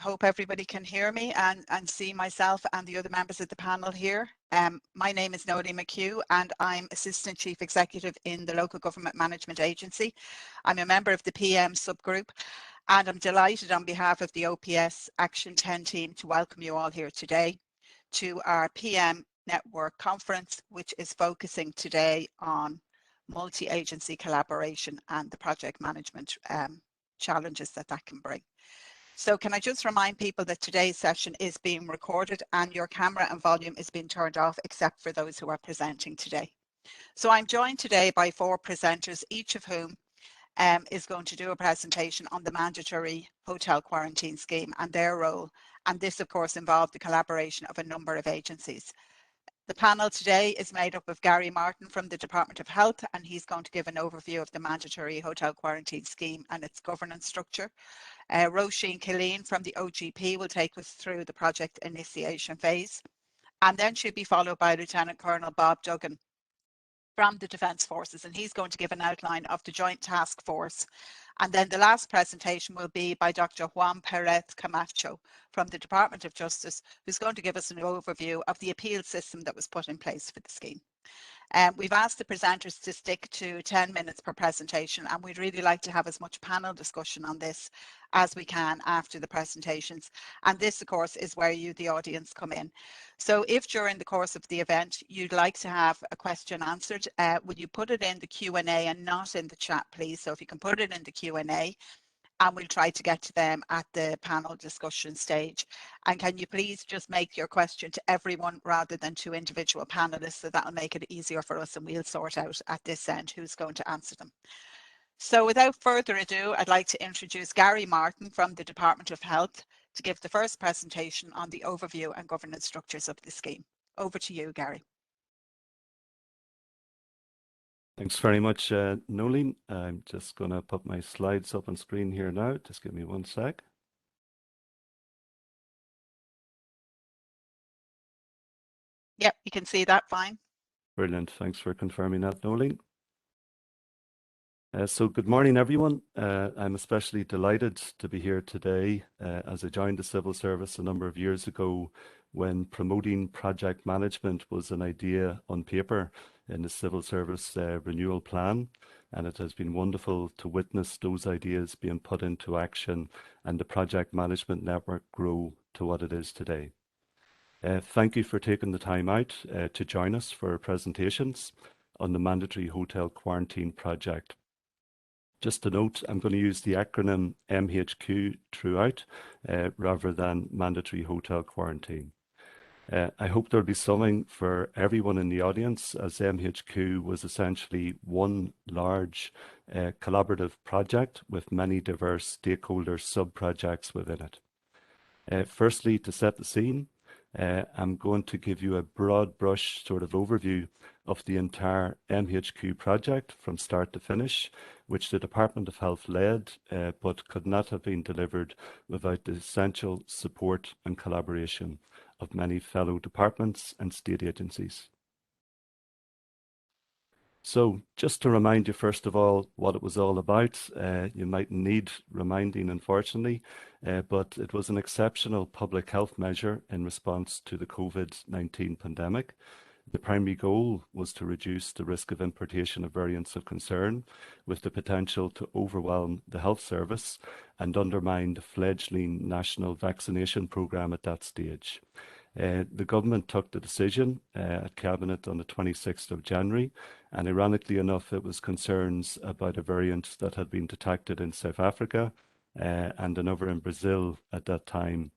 hope everybody can hear me and see myself and the other members of the panel here. My name is Noelie McHugh and I'm Assistant Chief Executive in the Local Government Management Agency. I'm a member of the PM subgroup and I'm delighted on behalf of the OPS Action 10 team to welcome you all here today to our PM Network Conference, which is focusing today on multi-agency collaboration and the project management challenges that can bring. So can I just remind people that today's session is being recorded and your camera and volume is being turned off except for those who are presenting today. So I'm joined today by 4 presenters, each of whom is going to do a presentation on the mandatory hotel quarantine scheme and their role. And this of course involved the collaboration of a number of agencies. The panel today is made up of Gary Martin from the Department of Health, and he's going to give an overview of the mandatory hotel quarantine scheme and its governance structure. Roisin Killeen from the OGP will take us through the project initiation phase, and then she'll be followed by Lieutenant Colonel Bob Duggan from the Defence Forces, and he's going to give an outline of the Joint Task Force. And then the last presentation will be by Dr. Juan Perez Camacho from the Department of Justice, who's going to give us an overview of the appeal system that was put in place for the scheme. We've asked the presenters to stick to 10 minutes per presentation, and we'd really like to have as much panel discussion on this as we can after the presentations. And this, of course, is where you, the audience, come in. So if during the course of the event you'd like to have a question answered, would you put it in the Q&A and not in the chat, please? So if you can put it in the Q&A, and we'll try to get to them at the panel discussion stage. And can you please just make your question to everyone rather than to individual panelists, so that'll make it easier for us and we'll sort out at this end who's going to answer them. So without further ado, I'd like to introduce Gary Martin from the Department of Health to give the first presentation on the overview and governance structures of the scheme. Over to you, Gary. Thanks very much, Noelie. I'm just going to put my slides up on screen here now. Just give me one sec. Yep, you can see that fine. Brilliant. Thanks for confirming that, Noelie. So good morning, everyone. I'm especially delighted to be here today as I joined the civil service a number of years ago when promoting project management was an idea on paper in the civil service renewal plan. And it has been wonderful to witness those ideas being put into action and the project management network grow to what it is today. Thank you for taking the time out to join us for our presentations on the mandatory hotel quarantine project. Just to note, I'm going to use the acronym MHQ throughout rather than mandatory hotel quarantine. I hope there'll be something for everyone in the audience, as MHQ was essentially one large collaborative project with many diverse stakeholder sub-projects within it. Firstly, to set the scene, I'm going to give you a broad brush sort of overview of the entire MHQ project from start to finish, which the Department of Health led, but could not have been delivered without the essential support and collaboration of many fellow departments and state agencies. So just to remind you, first of all, what it was all about, you might need reminding, unfortunately, but it was an exceptional public health measure in response to the COVID-19 pandemic. The primary goal was to reduce the risk of importation of variants of concern, with the potential to overwhelm the health service and undermine the fledgling national vaccination programme at that stage. The government took the decision at Cabinet on the 26th of January, and ironically enough, it was concerns about a variant that had been detected in South Africa and another in Brazil at that time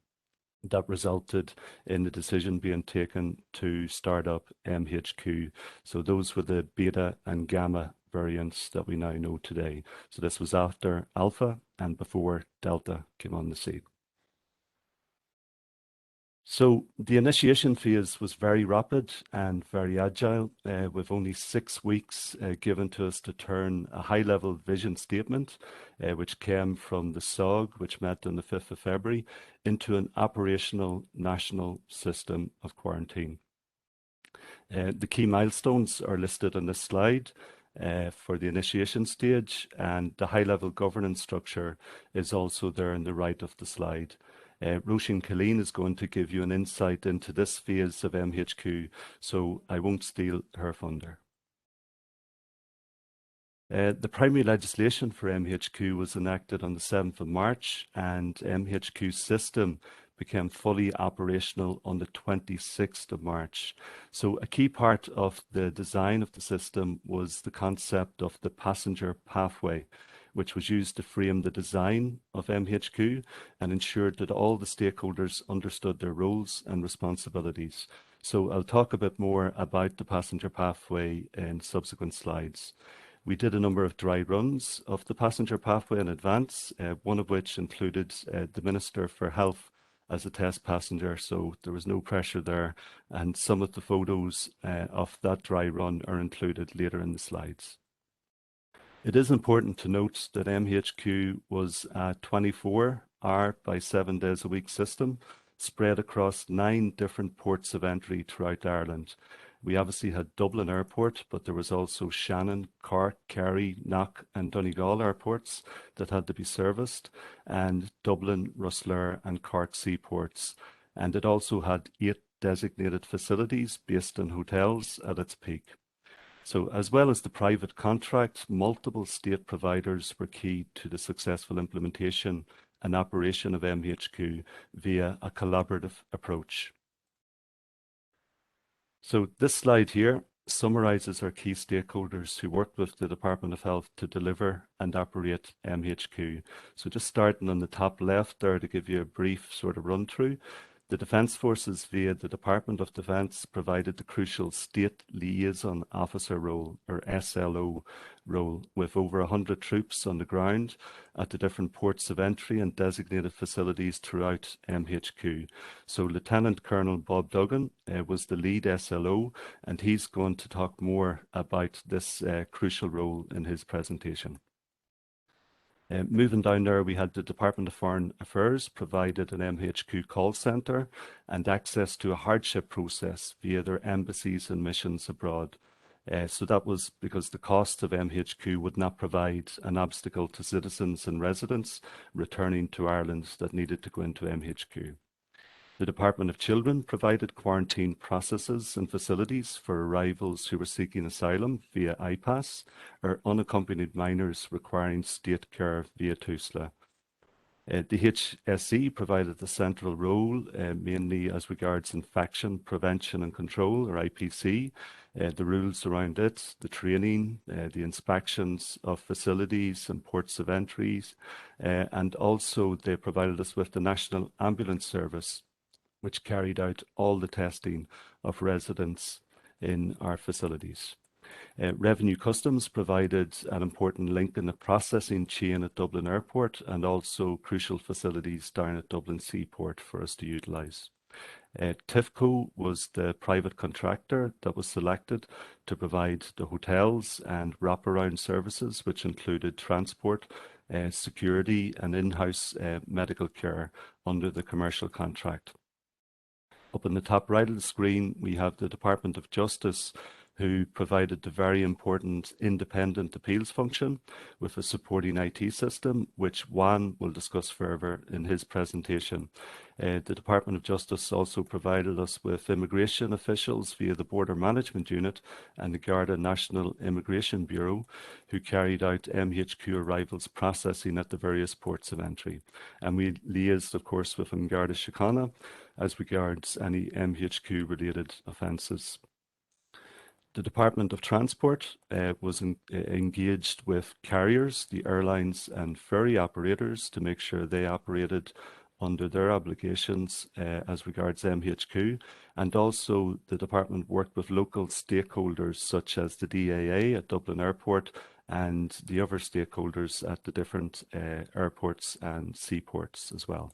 that resulted in the decision being taken to start up MHQ. So those were the beta and gamma variants that we now know today. So this was after Alpha and before Delta came on the scene. So the initiation phase was very rapid and very agile, with only 6 weeks given to us to turn a high-level vision statement, which came from the SOG, which met on the 5th of February, into an operational national system of quarantine. The key milestones are listed on this slide for the initiation stage, and the high-level governance structure is also there on the right of the slide. Roisin Killeen is going to give you an insight into this phase of MHQ, so I won't steal her thunder. The primary legislation for MHQ was enacted on the 7th of March, and MHQ system became fully operational on the 26th of March. So a key part of the design of the system was the concept of the passenger pathway, which was used to frame the design of MHQ and ensured that all the stakeholders understood their roles and responsibilities. So I'll talk a bit more about the passenger pathway in subsequent slides. We did a number of dry runs of the passenger pathway in advance, one of which included the Minister for Health as a test passenger, so there was no pressure there, and some of the photos of that dry run are included later in the slides. It is important to note that MHQ was a 24-hour by 7 days a week system spread across 9 different ports of entry throughout Ireland. We obviously had Dublin Airport, but there was also Shannon, Cork, Kerry, Knock and Donegal airports that had to be serviced, and Dublin, Rosslare and Cork seaports. And it also had 8 designated facilities based in hotels at its peak. So as well as the private contract, multiple state providers were key to the successful implementation and operation of MHQ via a collaborative approach. So this slide here summarizes our key stakeholders who worked with the Department of Health to deliver and operate MHQ. So just starting on the top left there to give you a brief sort of run through. The Defence Forces via the Department of Defence provided the crucial State Liaison Officer role, or SLO role, with over 100 troops on the ground at the different ports of entry and designated facilities throughout MHQ. So Lieutenant Colonel Bob Duggan was the lead SLO, and he's going to talk more about this crucial role in his presentation. Moving down there, we had the Department of Foreign Affairs provided an MHQ call centre and access to a hardship process via their embassies and missions abroad. So that was because the cost of MHQ would not provide an obstacle to citizens and residents returning to Ireland that needed to go into MHQ. The Department of Children provided quarantine processes and facilities for arrivals who were seeking asylum via IPAS or unaccompanied minors requiring state care via TUSLA. The HSE provided the central role mainly as regards infection prevention and control, or IPC, the rules around it, the training, the inspections of facilities and ports of entries, and also they provided us with the National Ambulance Service, which carried out all the testing of residents in our facilities. Revenue Customs provided an important link in the processing chain at Dublin Airport and also crucial facilities down at Dublin Seaport for us to utilise. TIFCO was the private contractor that was selected to provide the hotels and wraparound services, which included transport, security and in-house medical care under the commercial contract. Up in the top right of the screen, we have the Department of Justice, who provided the very important independent appeals function with a supporting IT system, which Juan will discuss further in his presentation. The Department of Justice also provided us with immigration officials via the Border Management Unit and the Garda National Immigration Bureau, who carried out MHQ arrivals processing at the various ports of entry. And we liaised, of course, with Garda Síochána as regards any MHQ related offences. The Department of Transport was engaged with carriers, the airlines and ferry operators to make sure they operated under their obligations as regards MHQ, and also the department worked with local stakeholders such as the DAA at Dublin Airport and the other stakeholders at the different airports and seaports as well.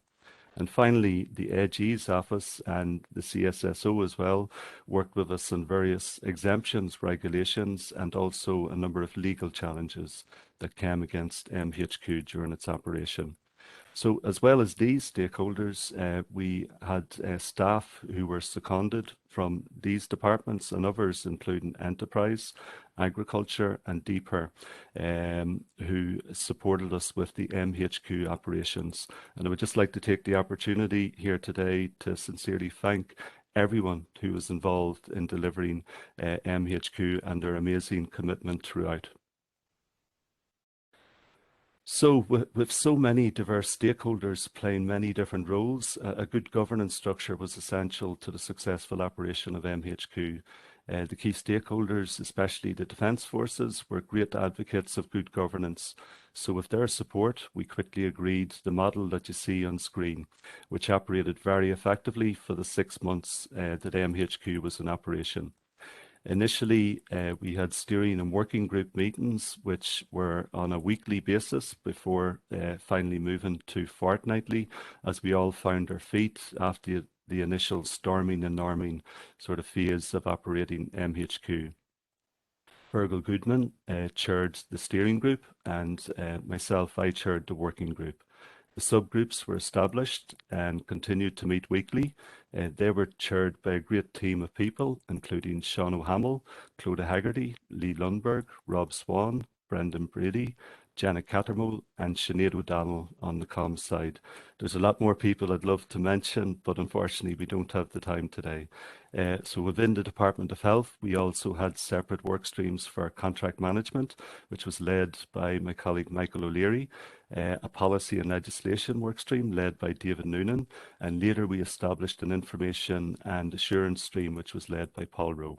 And finally, the AG's office and the CSSO as well worked with us on various exemptions, regulations, and also a number of legal challenges that came against MHQ during its operation. So as well as these stakeholders, we had staff who were seconded from these departments and others, including enterprise Agriculture and DPER, who supported us with the MHQ operations. And I would just like to take the opportunity here today to sincerely thank everyone who was involved in delivering MHQ and their amazing commitment throughout. So with so many diverse stakeholders playing many different roles, a good governance structure was essential to the successful operation of MHQ. The key stakeholders, especially the Defence Forces, were great advocates of good governance. So with their support, we quickly agreed the model that you see on screen, which operated very effectively for the 6 months that MHQ was in operation. Initially, we had steering and working group meetings, which were on a weekly basis before finally moving to fortnightly, as we all found our feet after the initial storming and norming sort of phase of operating MHQ. Fergal Goodman chaired the steering group, and myself, I chaired the working group. The subgroups were established and continued to meet weekly. They were chaired by a great team of people, including Sean O'Hamill, Clodagh Haggerty, Lee Lundberg, Rob Swan, Brendan Brady, Janet Cattermole, and Sinead O'Donnell on the comms side. There's a lot more people I'd love to mention, but unfortunately we don't have the time today. So within the Department of Health, we also had separate work streams for contract management, which was led by my colleague Michael O'Leary, a policy and legislation work stream led by David Noonan, and later we established an information and assurance stream, which was led by Paul Rowe.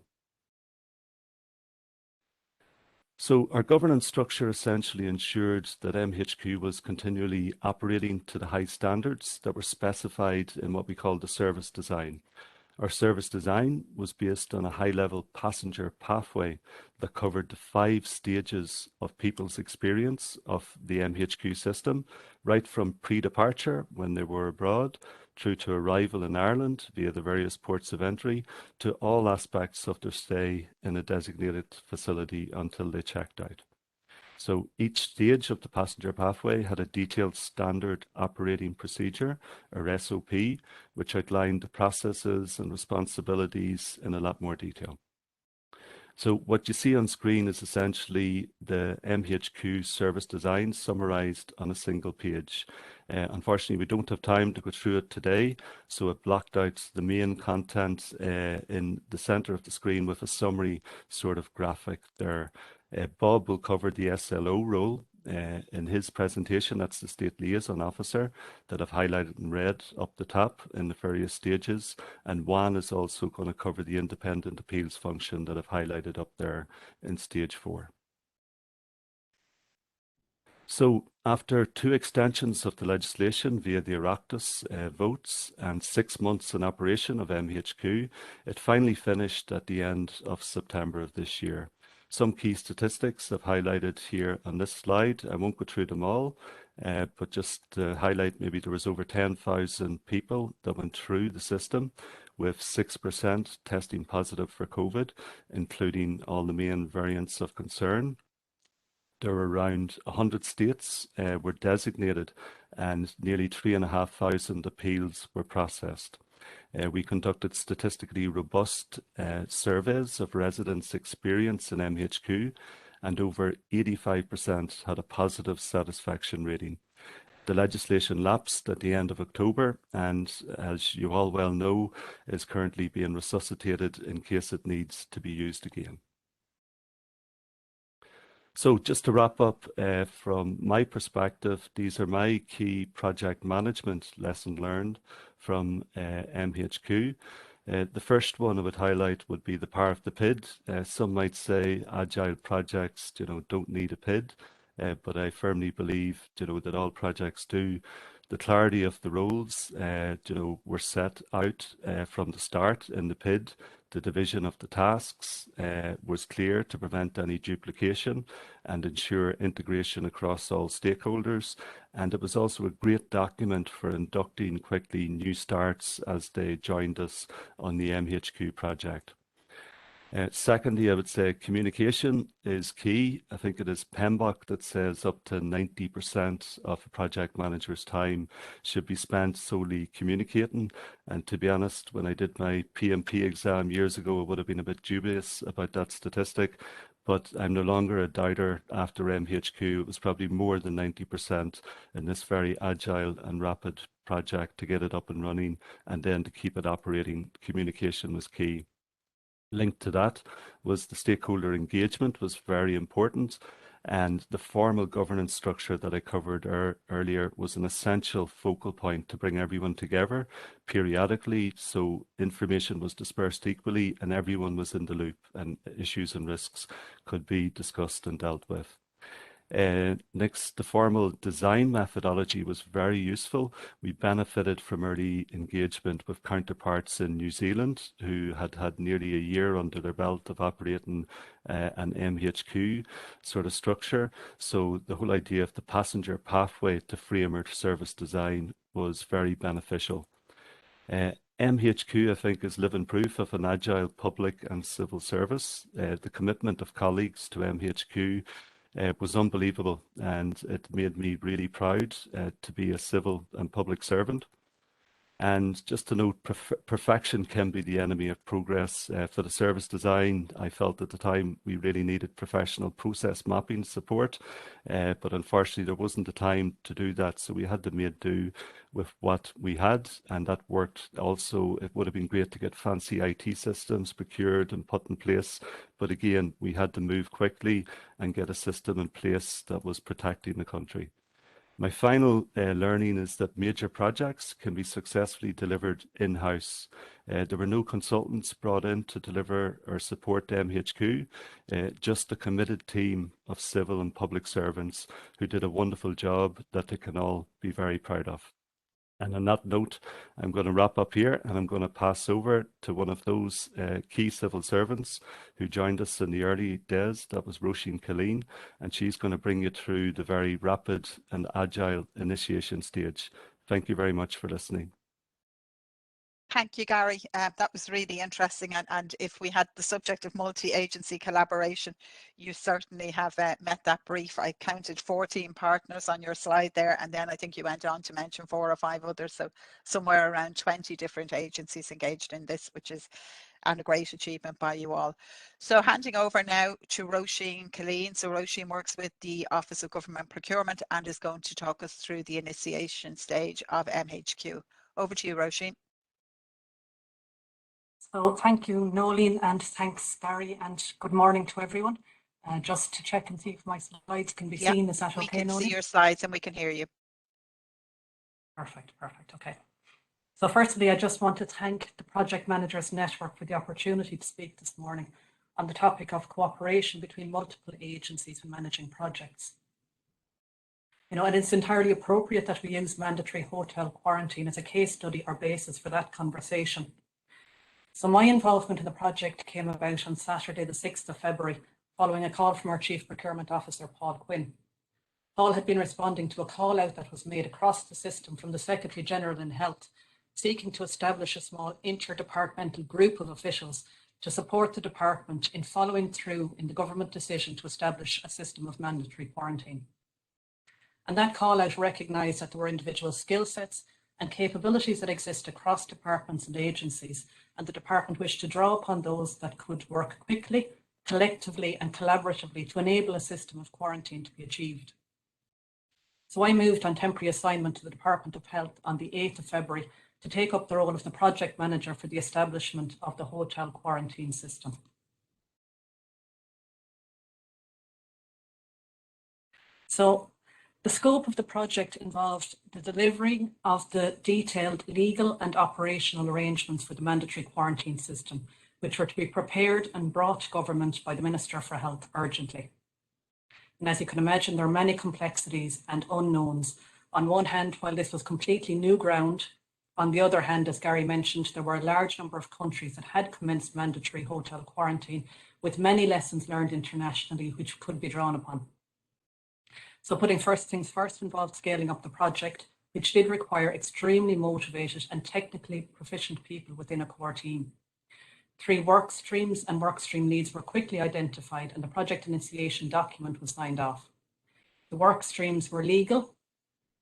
So our governance structure essentially ensured that MHQ was continually operating to the high standards that were specified in what we call the service design. Our service design was based on a high-level passenger pathway that covered the 5 stages of people's experience of the MHQ system, right from pre-departure when they were abroad, through to arrival in Ireland via the various ports of entry, to all aspects of their stay in a designated facility until they checked out. So each stage of the passenger pathway had a detailed standard operating procedure, or SOP, which outlined the processes and responsibilities in a lot more detail. So what you see on screen is essentially the MHQ service design summarized on a single page. Unfortunately, we don't have time to go through it today, so I've blocked out the main content in the center of the screen with a summary sort of graphic there. Bob will cover the SLO role in his presentation. That's the State Liaison Officer that I've highlighted in red up the top in the various stages. And Juan is also going to cover the independent appeals function that I've highlighted up there in stage 4. So after 2 extensions of the legislation via the Oireachtas votes and 6 months in operation of MHQ, it finally finished at the end of September of this year. Some key statistics I've highlighted here on this slide. I won't go through them all, but just to highlight, maybe there was over 10,000 people that went through the system, with 6% testing positive for COVID, including all the main variants of concern. There were around 100 states were designated, and nearly 3,500 appeals were processed. We conducted statistically robust surveys of residents' experience in MHQ, and over 85% had a positive satisfaction rating. The legislation lapsed at the end of October, and as you all well know, is currently being resuscitated in case it needs to be used again. So just to wrap up, from my perspective, these are my key project management lesson learned from MHQ. The first one I would highlight would be the power of the PID. Some might say agile projects, don't need a PID, but I firmly believe, that all projects do. The clarity of the roles, were set out from the start in the PID. The division of the tasks was clear to prevent any duplication and ensure integration across all stakeholders. And it was also a great document for inducting quickly new starts as they joined us on the MHQ project. Secondly, I would say communication is key. I think it is PMBOK that says up to 90% of a project manager's time should be spent solely communicating. And to be honest, when I did my PMP exam years ago, I would have been a bit dubious about that statistic. but I'm no longer a doubter after MHQ. It was probably more than 90% in this very agile and rapid project to get it up and running, and then to keep it operating. Communication was key. Linked to that was the stakeholder engagement was very important, and the formal governance structure that I covered earlier was an essential focal point to bring everyone together periodically, so information was dispersed equally and everyone was in the loop and issues and risks could be discussed and dealt with. Next, the formal design methodology was very useful. We benefited from early engagement with counterparts in New Zealand who had had nearly a year under their belt of operating an MHQ sort of structure. So the whole idea of the passenger pathway to framework service design was very beneficial. MHQ, I think, is living proof of an agile public and civil service. The commitment of colleagues to MHQ was unbelievable, and it made me really proud to be a civil and public servant. And just to note, perfection can be the enemy of progress. For the service design, I felt at the time we really needed professional process mapping support, but unfortunately there wasn't the time to do that, so we had to make do with what we had, and that worked. Also, it would have been great to get fancy IT systems procured and put in place, but again, we had to move quickly and get a system in place that was protecting the country. My final learning is that major projects can be successfully delivered in-house. There were no consultants brought in to deliver or support MHQ, just a committed team of civil and public servants who did a wonderful job that they can all be very proud of. And on that note, I'm going to wrap up here and I'm going to pass over to one of those key civil servants who joined us in the early days. That was Roisin Killeen, and she's going to bring you through the very rapid and agile initiation stage. Thank you very much for listening. Thank you, Gary. That was really interesting. And if we had the subject of multi-agency collaboration, you certainly have met that brief. I counted 14 partners on your slide there. And then I think you went on to mention 4 or 5 others. So somewhere around 20 different agencies engaged in this, which is a great achievement by you all. So handing over now to Roisin Killeen. So Roisin works with the Office of Government Procurement and is going to talk us through the initiation stage of MHQ. Over to you, Roisin. So thank you, Nolene, and thanks, Gary, and good morning to everyone. Just to check and see if my slides can be seen. Is that okay, Nolene? We can see your slides and we can hear you. Perfect, okay. So firstly, I just want to thank the Project Managers Network for the opportunity to speak this morning on the topic of cooperation between multiple agencies when managing projects. And it's entirely appropriate that we use mandatory hotel quarantine as a case study or basis for that conversation. So my involvement in the project came about on Saturday, the 6th of February, following a call from our Chief Procurement Officer, Paul Quinn. Paul had been responding to a call out that was made across the system from the Secretary General in Health, seeking to establish a small interdepartmental group of officials to support the department in following through in the government decision to establish a system of mandatory quarantine. And that call out recognised that there were individual skill sets and capabilities that exist across departments and agencies, and the department wished to draw upon those that could work quickly, collectively and collaboratively to enable a system of quarantine to be achieved. So I moved on temporary assignment to the Department of Health on the 8th of February to take up the role of the project manager for the establishment of the hotel quarantine system. So the scope of the project involved the delivery of the detailed legal and operational arrangements for the mandatory quarantine system, which were to be prepared and brought to government by the Minister for Health urgently. And as you can imagine, there are many complexities and unknowns. On one hand, while this was completely new ground, on the other hand, as Gary mentioned, there were a large number of countries that had commenced mandatory hotel quarantine, with many lessons learned internationally which could be drawn upon. So putting first things first involved scaling up the project, which did require extremely motivated and technically proficient people within a core team. 3 work streams and work stream leads were quickly identified and the project initiation document was signed off. The work streams were legal,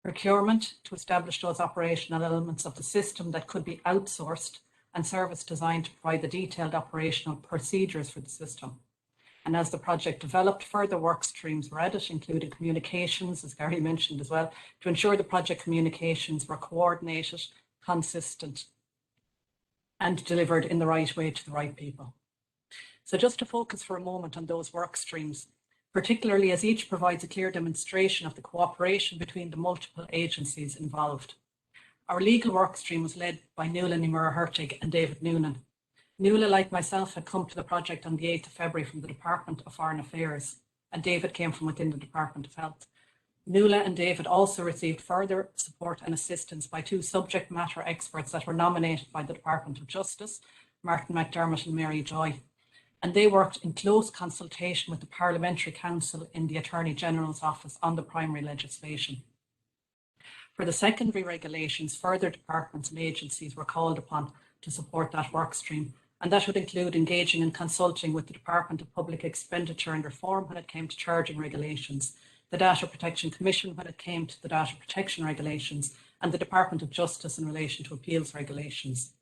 procurement to establish those operational elements of the system that could be outsourced, and service design to provide the detailed operational procedures for the system. And as the project developed, further work streams were added, including communications, as Gary mentioned as well, to ensure the project communications were coordinated, consistent, and delivered in the right way to the right people. So just to focus for a moment on those work streams, particularly as each provides a clear demonstration of the cooperation between the multiple agencies involved. Our legal work stream was led by Nuala Nimura-Hurtig and David Noonan. Nuala, like myself, had come to the project on the 8th of February from the Department of Foreign Affairs, and David came from within the Department of Health. Nuala and David also received further support and assistance by two subject matter experts that were nominated by the Department of Justice, Martin McDermott and Mary Joy. And they worked in close consultation with the Parliamentary Council in the Attorney General's Office on the primary legislation. For the secondary regulations, further departments and agencies were called upon to support that work stream, and that would include engaging and consulting with the Department of Public Expenditure and Reform when it came to charging regulations, the Data Protection Commission when it came to the data protection regulations, and the Department of Justice in relation to appeals regulations.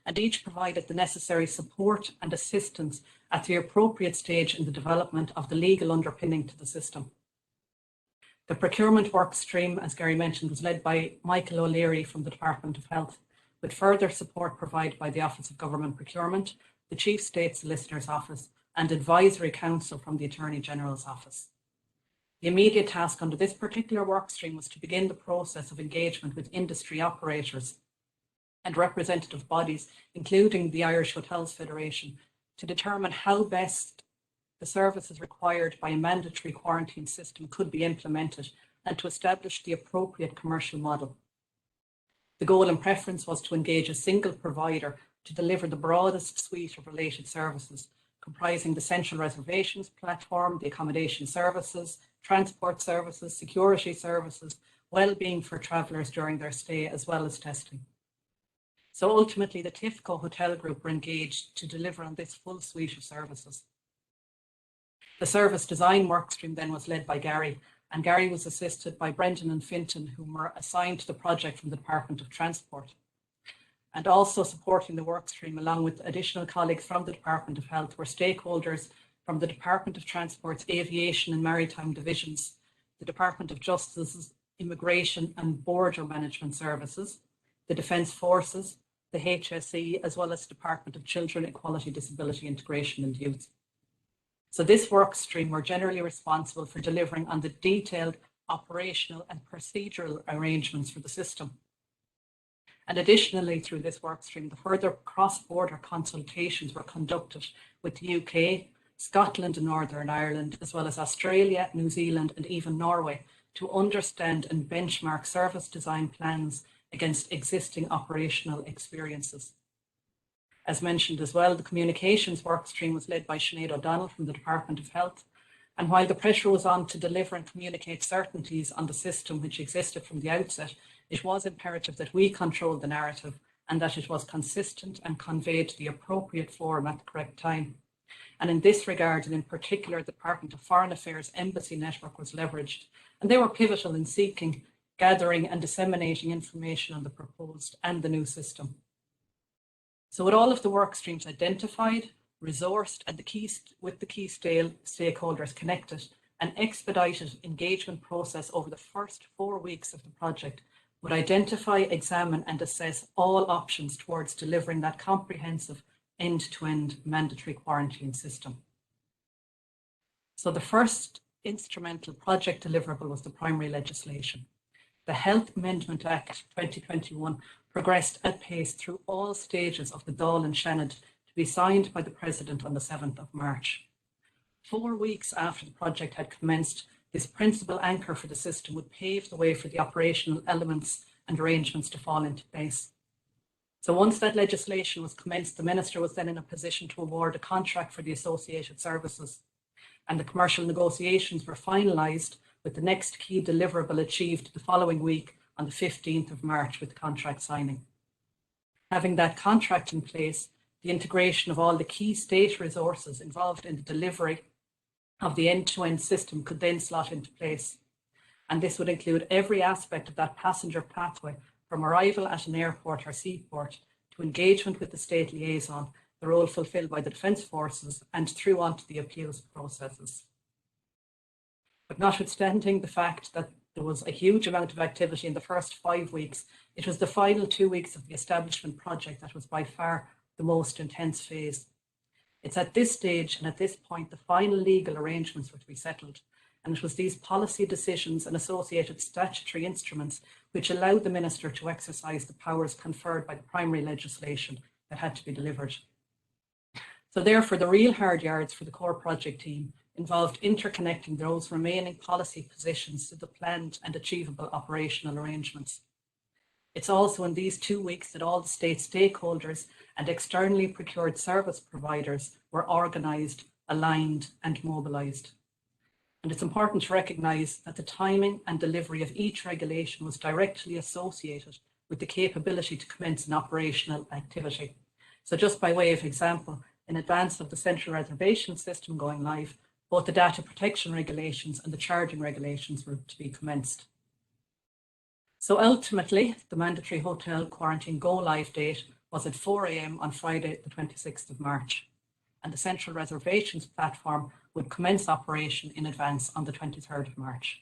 And each provided the necessary support and assistance at the appropriate stage in the development of the legal underpinning to the system. The procurement work stream, as Gary mentioned, was led by Michael O'Leary from the Department of Health, with further support provided by the Office of Government Procurement, the Chief State Solicitor's Office, and Advisory Council from the Attorney General's Office. The immediate task under this particular work stream was to begin the process of engagement with industry operators and representative bodies, including the Irish Hotels Federation, to determine how best the services required by a mandatory quarantine system could be implemented and to establish the appropriate commercial model. The goal and preference was to engage a single provider to deliver the broadest suite of related services, comprising the central reservations platform, the accommodation services, transport services, security services, well-being for travellers during their stay, as well as testing. So ultimately, the TIFCO Hotel Group were engaged to deliver on this full suite of services. The service design workstream then was led by Gary, and Gary was assisted by Brendan and Fintan, who were assigned to the project from the Department of Transport. And also supporting the workstream, along with additional colleagues from the Department of Health, were stakeholders from the Department of Transport's Aviation and Maritime Divisions, the Department of Justice's Immigration and Border Management Services, the Defence Forces, the HSE, as well as the Department of Children, Equality, Disability, Integration and Youth. So this work stream were generally responsible for delivering on the detailed operational and procedural arrangements for the system. And additionally, through this work stream, the further cross-border consultations were conducted with the UK, Scotland and Northern Ireland, as well as Australia, New Zealand and even Norway, to understand and benchmark service design plans against existing operational experiences. As mentioned as well, the communications work stream was led by Sinead O'Donnell from the Department of Health. And while the pressure was on to deliver and communicate certainties on the system which existed from the outset, it was imperative that we control the narrative and that it was consistent and conveyed to the appropriate forum at the correct time. And in this regard, and in particular, the Department of Foreign Affairs Embassy Network was leveraged, and they were pivotal in seeking, gathering and disseminating information on the proposed and the new system. So with all of the work streams identified, resourced, and with the key stakeholders connected, an expedited engagement process over the first 4 weeks of the project would identify, examine, and assess all options towards delivering that comprehensive end-to-end mandatory quarantine system. So the first instrumental project deliverable was the primary legislation. The Health Amendment Act 2021 progressed at pace through all stages of the Dáil and Seanad to be signed by the President on the 7th of March. 4 weeks after the project had commenced, this principal anchor for the system would pave the way for the operational elements and arrangements to fall into place. So once that legislation was commenced, the Minister was then in a position to award a contract for the associated services, and the commercial negotiations were finalised, with the next key deliverable achieved the following week on the 15th of March with contract signing. Having that contract in place, the integration of all the key state resources involved in the delivery of the end-to-end system could then slot into place. And this would include every aspect of that passenger pathway, from arrival at an airport or seaport to engagement with the state liaison, the role fulfilled by the Defence Forces, and through onto the appeals processes. But notwithstanding the fact that there was a huge amount of activity in the first 5 weeks, it was the final 2 weeks of the establishment project that was by far the most intense phase. It's at this stage and at this point the final legal arrangements were to be settled, and it was these policy decisions and associated statutory instruments which allowed the Minister to exercise the powers conferred by the primary legislation that had to be delivered. So therefore, the real hard yards for the core project team involved interconnecting those remaining policy positions to the planned and achievable operational arrangements. It's also in these 2 weeks that all the state stakeholders and externally procured service providers were organised, aligned and mobilised. And it's important to recognise that the timing and delivery of each regulation was directly associated with the capability to commence an operational activity. So just by way of example, in advance of the central reservation system going live, both the data protection regulations and the charging regulations were to be commenced. So ultimately, the mandatory hotel quarantine go live date was at 4 AM on Friday, the 26th of March, and the central reservations platform would commence operation in advance on the 23rd of March.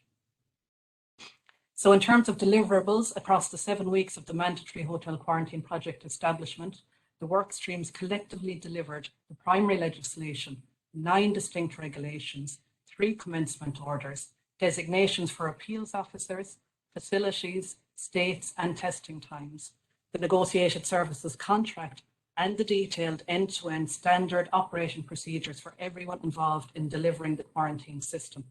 So in terms of deliverables across the 7 weeks of the mandatory hotel quarantine project establishment, the work streams collectively delivered the primary legislation, 9 distinct regulations, 3 commencement orders, designations for appeals officers, facilities, states and testing times, the negotiated services contract, and the detailed end-to-end standard operating procedures for everyone involved in delivering the quarantine system.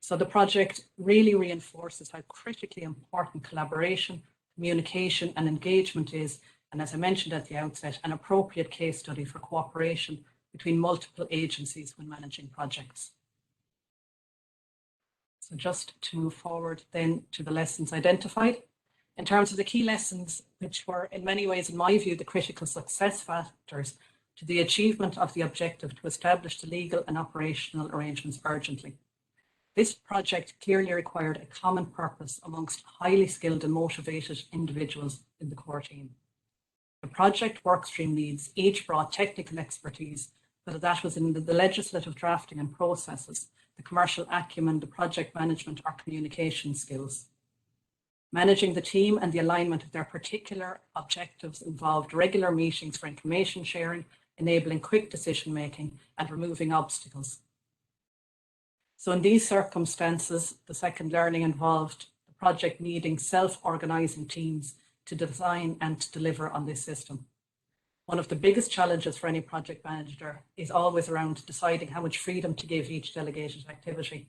So the project really reinforces how critically important collaboration, communication and engagement is, and as I mentioned at the outset, an appropriate case study for cooperation between multiple agencies when managing projects. So just to move forward then to the lessons identified. In terms of the key lessons, which were in many ways, in my view, the critical success factors to the achievement of the objective to establish the legal and operational arrangements urgently. This project clearly required a common purpose amongst highly skilled and motivated individuals in the core team. The project workstream leads each brought technical expertise, whether that was in the legislative drafting and processes, the commercial acumen, the project management or communication skills. Managing the team and the alignment of their particular objectives involved regular meetings for information sharing, enabling quick decision making and removing obstacles. So in these circumstances, the second learning involved the project needing self-organising teams to design and to deliver on this system. One of the biggest challenges for any project manager is always around deciding how much freedom to give each delegated activity.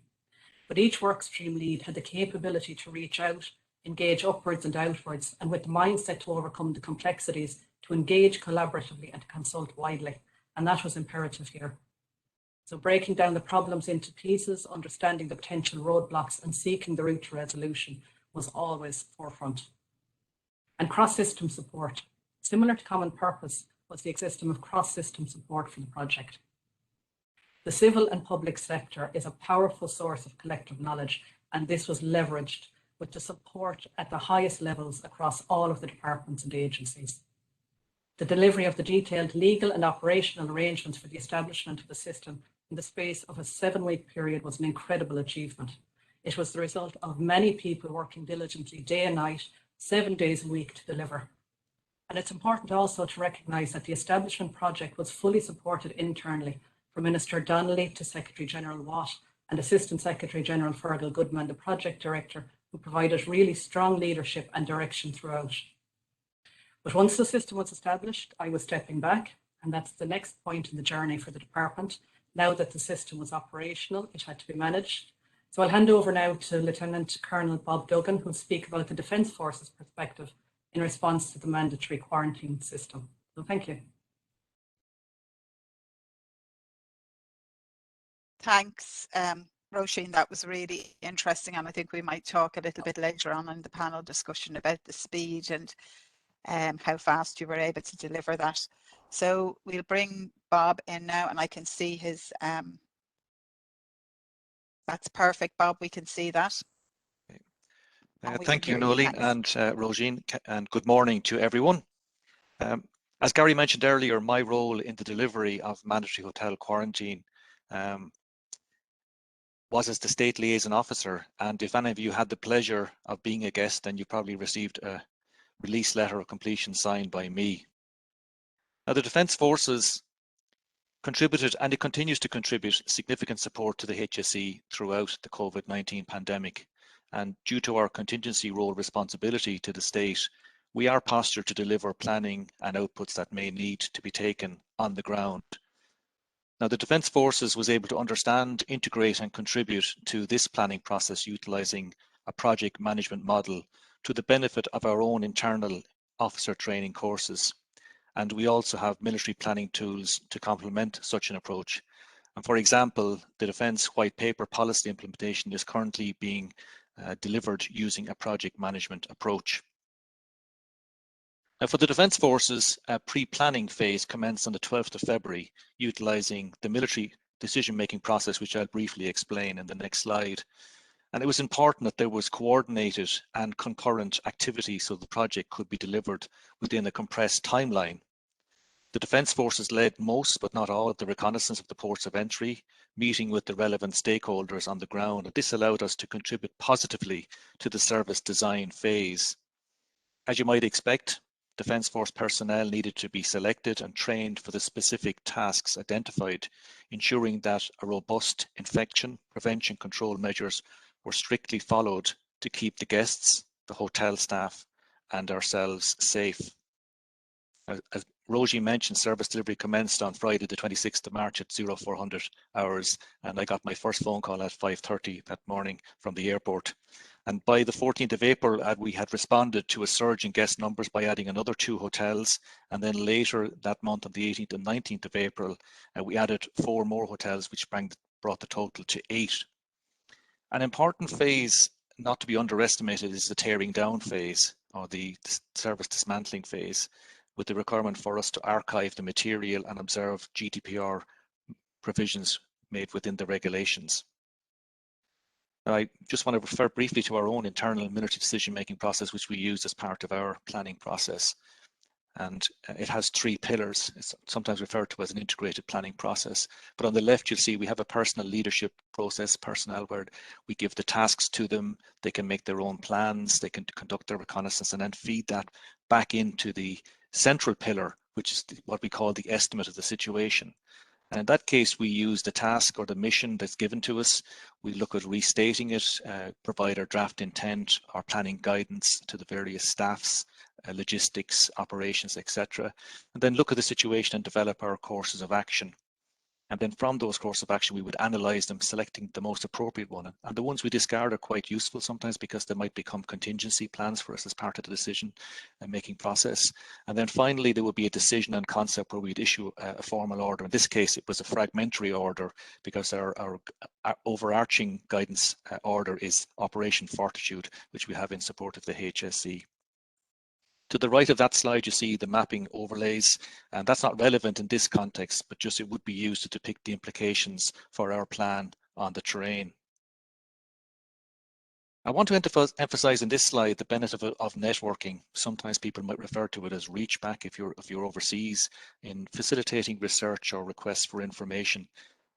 But each workstream lead had the capability to reach out, engage upwards and outwards, and with the mindset to overcome the complexities, to engage collaboratively and to consult widely. And that was imperative here. So breaking down the problems into pieces, understanding the potential roadblocks and seeking the route to resolution was always forefront. And cross-system support, similar to common purpose, was the existence of cross-system support for the project. The civil and public sector is a powerful source of collective knowledge, and this was leveraged with the support at the highest levels across all of the departments and agencies. The delivery of the detailed legal and operational arrangements for the establishment of the system in the space of a 7-week period was an incredible achievement. It was the result of many people working diligently day and night, 7 days a week to deliver. And it's important also to recognise that the establishment project was fully supported internally, from Minister Donnelly to Secretary General Watt and Assistant Secretary General Fergal Goodman, the project director, who provided really strong leadership and direction throughout. But once the system was established, I was stepping back, and that's the next point in the journey for the department. Now that the system was operational, it had to be managed. So I'll hand over now to Lieutenant Colonel Bob Duggan, who'll speak about the Defence Forces perspective in response to the mandatory quarantine system. So thank you. Thanks, Roisin. That was really interesting, and I think we might talk a little bit later on in the panel discussion about the speed and how fast you were able to deliver that. So we'll bring Bob in now, and I can see his, that's perfect, Bob, we can see that. Thank you, Noeline and Roisin, and good morning to everyone. As Gary mentioned earlier, my role in the delivery of mandatory hotel quarantine was as the state liaison officer. And if any of you had the pleasure of being a guest, then you probably received a release letter of completion signed by me. Now, the Defence Forces contributed, and it continues to contribute, significant support to the HSE throughout the COVID-19 pandemic. And due to our contingency role responsibility to the state, we are postured to deliver planning and outputs that may need to be taken on the ground. Now, the Defence Forces was able to understand, integrate and contribute to this planning process utilising a project management model to the benefit of our own internal officer training courses. And we also have military planning tools to complement such an approach. And for example, the Defence White Paper policy implementation is currently being delivered using a project management approach. Now, for the Defence Forces, a pre-planning phase commenced on the 12th of February, utilising the military decision-making process, which I'll briefly explain in the next slide. And it was important that there was coordinated and concurrent activity so the project could be delivered within a compressed timeline. The Defence Forces led most, but not all, of the reconnaissance of the ports of entry, meeting with the relevant stakeholders on the ground. And this allowed us to contribute positively to the service design phase. As you might expect, Defence Force personnel needed to be selected and trained for the specific tasks identified, ensuring that a robust infection prevention control measures were strictly followed to keep the guests, the hotel staff, and ourselves safe. As Rosie mentioned, service delivery commenced on Friday the 26th of March at 0400 hours, and I got my first phone call at 5:30 that morning from the airport. And by the 14th of April, we had responded to a surge in guest numbers by adding another 2 hotels. And then later that month, on the 18th and 19th of April, we added 4 more hotels, which brought the total to 8. An important phase not to be underestimated is the tearing down phase, or the service dismantling phase, with the requirement for us to archive the material and observe GDPR provisions made within the regulations. Now, I just want to refer briefly to our own internal military decision-making process, which we use as part of our planning process. And it has 3 pillars. It's sometimes referred to as an integrated planning process. But on the left, you'll see we have a personal leadership process, personnel, where we give the tasks to them. They can make their own plans. They can conduct their reconnaissance and then feed that back into the central pillar, which is what we call the estimate of the situation. And in that case, we use the task or the mission that's given to us. We look at restating it, provide our draft intent, our planning guidance to the various staffs, logistics, operations, etc. And then look at the situation and develop our courses of action. And then from those courses of action, we would analyze them, selecting the most appropriate one. And the ones we discard are quite useful sometimes because they might become contingency plans for us as part of the decision making process. And then finally, there would be a decision and concept where we'd issue a formal order. In this case, it was a fragmentary order because our overarching guidance order is Operation Fortitude, which we have in support of the HSE. To the right of that slide, you see the mapping overlays, and that's not relevant in this context, but just it would be used to depict the implications for our plan on the terrain. I want to emphasize in this slide the benefit of networking. Sometimes people might refer to it as reach back if you're overseas, in facilitating research or requests for information.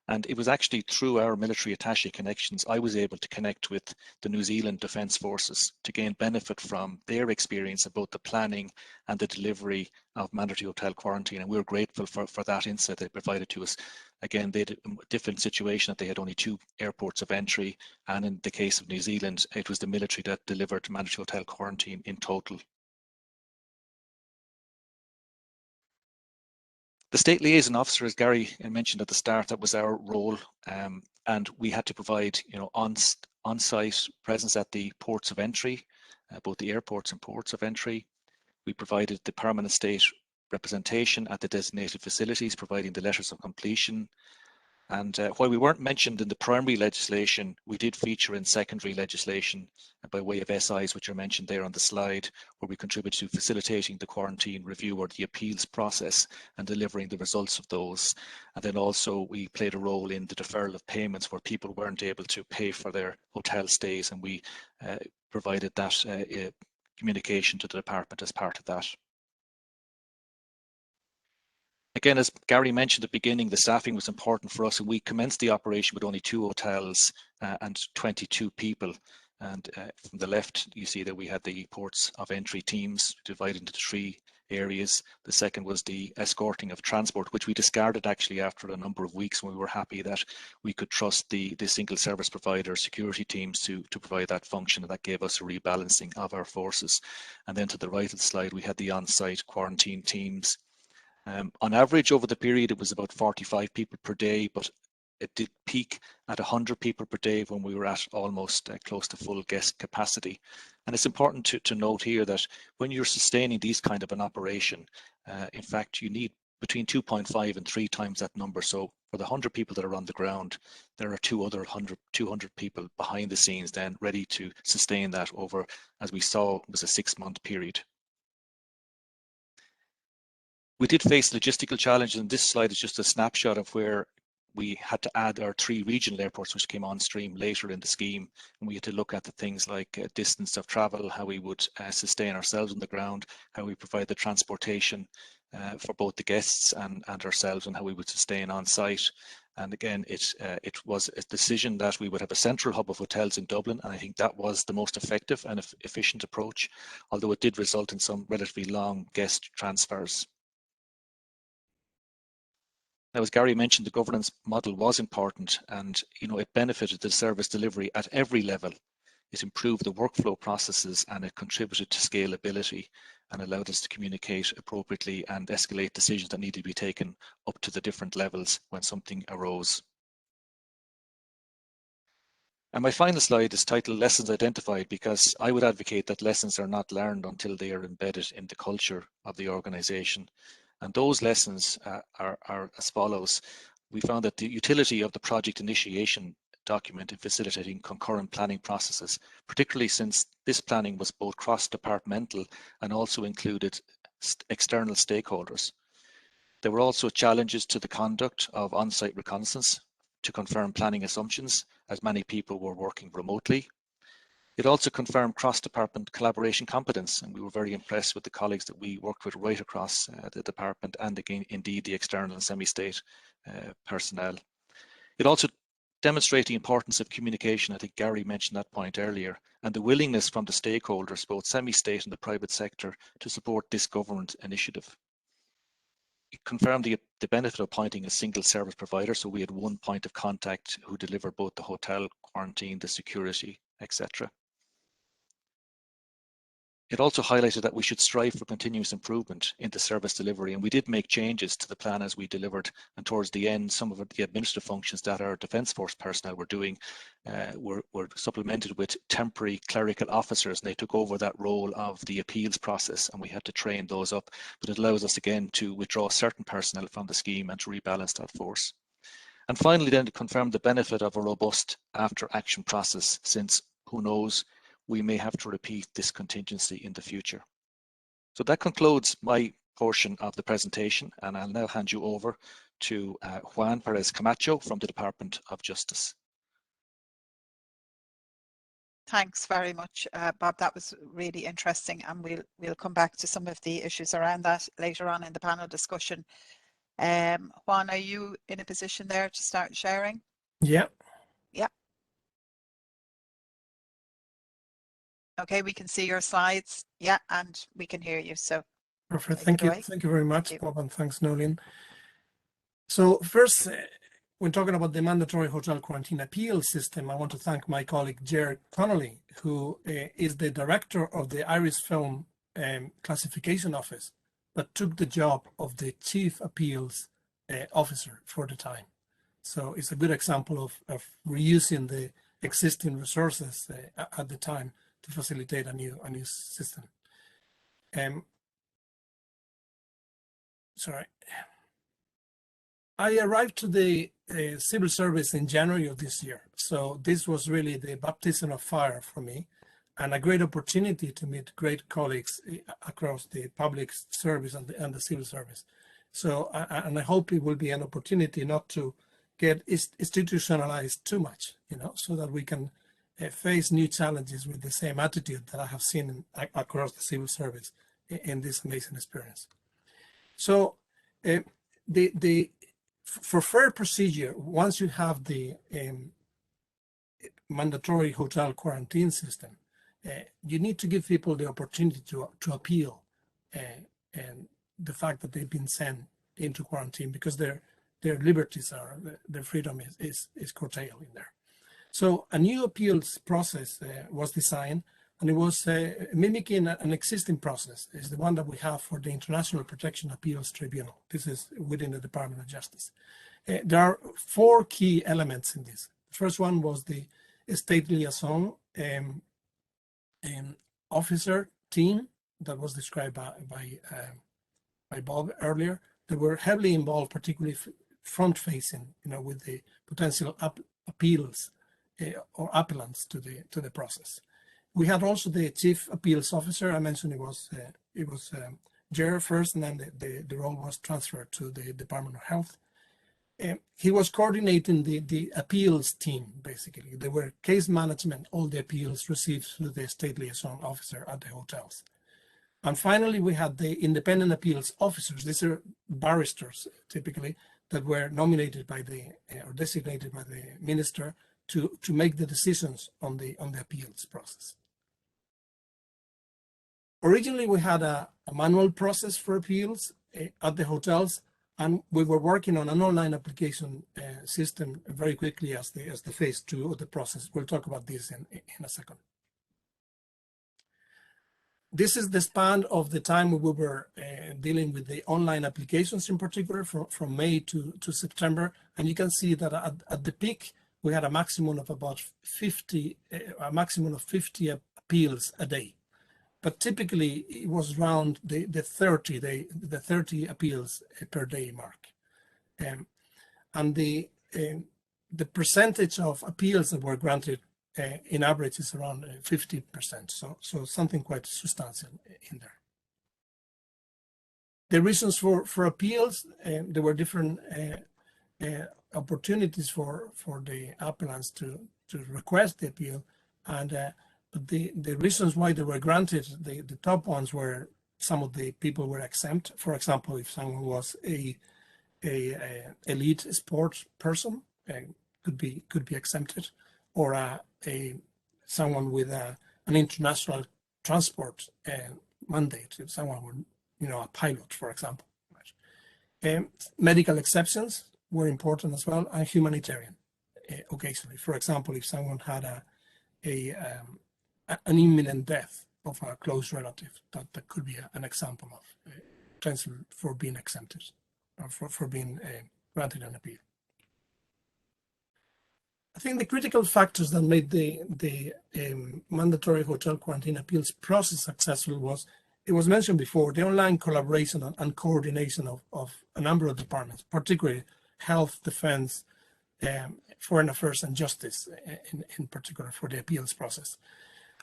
And it was actually through our military attaché connections I was able to connect with the New Zealand Defence Forces to gain benefit from their experience of both the planning and the delivery of mandatory hotel quarantine. And we were grateful for that insight they provided to us. Again, they had a different situation that they had only 2 airports of entry. And in the case of New Zealand, it was the military that delivered mandatory hotel quarantine in total. The state liaison officer, as Gary mentioned at the start, that was our role, and we had to provide, on-site presence at the ports of entry, both the airports and ports of entry. We provided the permanent state representation at the designated facilities, providing the letters of completion. And while we weren't mentioned in the primary legislation, we did feature in secondary legislation by way of SIs, which are mentioned there on the slide, where we contribute to facilitating the quarantine review or the appeals process and delivering the results of those. And then also we played a role in the deferral of payments where people weren't able to pay for their hotel stays, and we provided that communication to the department as part of that. Again, as Gary mentioned at the beginning, the staffing was important for us, and we commenced the operation with only 2 hotels and 22 people. And from the left, you see that we had the ports of entry teams divided into 3 areas. The second was the escorting of transport, which we discarded actually after a number of weeks, when we were happy that we could trust the single service provider security teams to provide that function, and that gave us a rebalancing of our forces. And then to the right of the slide, we had the on-site quarantine teams. On average over the period, it was about 45 people per day, but it did peak at 100 people per day when we were at almost close to full guest capacity. And it's important to note here that when you're sustaining these kind of an operation, in fact, you need between 2.5 and 3 times that number. So for the 100 people that are on the ground, there are 200 people behind the scenes then ready to sustain that over, as we saw, it was a 6-month period. We did face logistical challenges, and this slide is just a snapshot of where we had to add our 3 regional airports, which came on stream later in the scheme. And we had to look at the things like distance of travel, how we would sustain ourselves on the ground, how we provide the transportation for both the guests and ourselves, and how we would sustain on site. And again, it was a decision that we would have a central hub of hotels in Dublin, and I think that was the most effective and efficient approach, although it did result in some relatively long guest transfers. Now, as Gary mentioned, the governance model was important, and it benefited the service delivery at every level. It improved the workflow processes, and it contributed to scalability and allowed us to communicate appropriately and escalate decisions that needed to be taken up to the different levels when something arose. And my final slide is titled Lessons Identified, because I would advocate that lessons are not learned until they are embedded in the culture of the organisation. And those lessons are as follows. We found that the utility of the project initiation document in facilitating concurrent planning processes, particularly since this planning was both cross-departmental and also included external stakeholders. There were also challenges to the conduct of on-site reconnaissance to confirm planning assumptions, as many people were working remotely. It also confirmed cross-department collaboration competence, and we were very impressed with the colleagues that we worked with right across the department, and again, indeed, the external and semi-state personnel. It also demonstrated the importance of communication. I think Gary mentioned that point earlier, and the willingness from the stakeholders, both semi-state and the private sector, to support this government initiative. It confirmed the benefit of appointing a single service provider, so we had one point of contact who delivered both the hotel quarantine, the security, etc. It also highlighted that we should strive for continuous improvement in the service delivery, and we did make changes to the plan as we delivered, and towards the end, some of the administrative functions that our Defence Force personnel were doing were supplemented with temporary clerical officers, and they took over that role of the appeals process, and we had to train those up. But it allows us again to withdraw certain personnel from the scheme and to rebalance that force. And finally then, to confirm the benefit of a robust after action process, since who knows, we may have to repeat this contingency in the future. So that concludes my portion of the presentation, and I'll now hand you over to Juan Perez Camacho from the Department of Justice. Thanks very much, Bob. That was really interesting, and we'll come back to some of the issues around that later on in the panel discussion. Juan, are you in a position there to start sharing? Yeah. Yeah. Okay, we can see your slides. Yeah, and we can hear you. So perfect. Thank you. Thank you very much, Bob, and thanks, Nolin. So first, when talking about the mandatory hotel quarantine appeal system, I want to thank my colleague, Jared Connolly, who is the director of the Irish Film Classification Office, but took the job of the Chief Appeals Officer for the time. So it's a good example of reusing the existing resources at the time to facilitate a new system. Sorry. I arrived to the civil service in January of this year. So this was really the baptism of fire for me, and a great opportunity to meet great colleagues across the public service and the civil service. So, and I hope it will be an opportunity not to get institutionalized too much, so that we can face new challenges with the same attitude that I have seen across the civil service in this amazing experience. So for fair procedure, once you have the mandatory hotel quarantine system, you need to give people the opportunity to appeal and the fact that they've been sent into quarantine, because their liberties are, their freedom is curtailed in there. So a new appeals process was designed, and it was mimicking an existing process. It's the one that we have for the International Protection Appeals Tribunal. This is within the Department of Justice. There are 4 key elements in this. The first one was the state liaison officer team that was described by Bob earlier. They were heavily involved, particularly front-facing, with the potential appeals or appellants to the process. We had also the chief appeals officer. I mentioned it was Jer first, and then the role was transferred to the Department of Health. He was coordinating the appeals team, basically. They were case management, all the appeals received through the state liaison officer at the hotels. And finally, we had the independent appeals officers. These are barristers, typically, that were nominated by or designated by the minister to make the decisions on the appeals process. Originally, we had a manual process for appeals at the hotels, and we were working on an online application system very quickly as the phase 2 of the process. We'll talk about this in a second. This is the span of the time we were dealing with the online applications, in particular, from May to September. And you can see that at the peak, we had a maximum of about 50 appeals a day. But typically, it was around the 30 appeals per day mark. And the percentage of appeals that were granted in average is around 50%. So something quite substantial in there. The reasons for appeals, there were different opportunities for the appellants to request the appeal, and but the reasons why they were granted, the top ones were some of the people were exempt. For example, if someone was a elite sports person, could be exempted, or someone with an international transport mandate, if someone were, a pilot, for example. Medical exceptions were important as well, and humanitarian occasionally. For example, if someone had an imminent death of a close relative, that could be an example of transfer for being exempted, or for being granted an appeal. I think the critical factors that made the mandatory hotel quarantine appeals process successful was, it was mentioned before, the online collaboration and coordination of a number of departments, particularly health, defense, foreign affairs, and justice, in particular for the appeals process.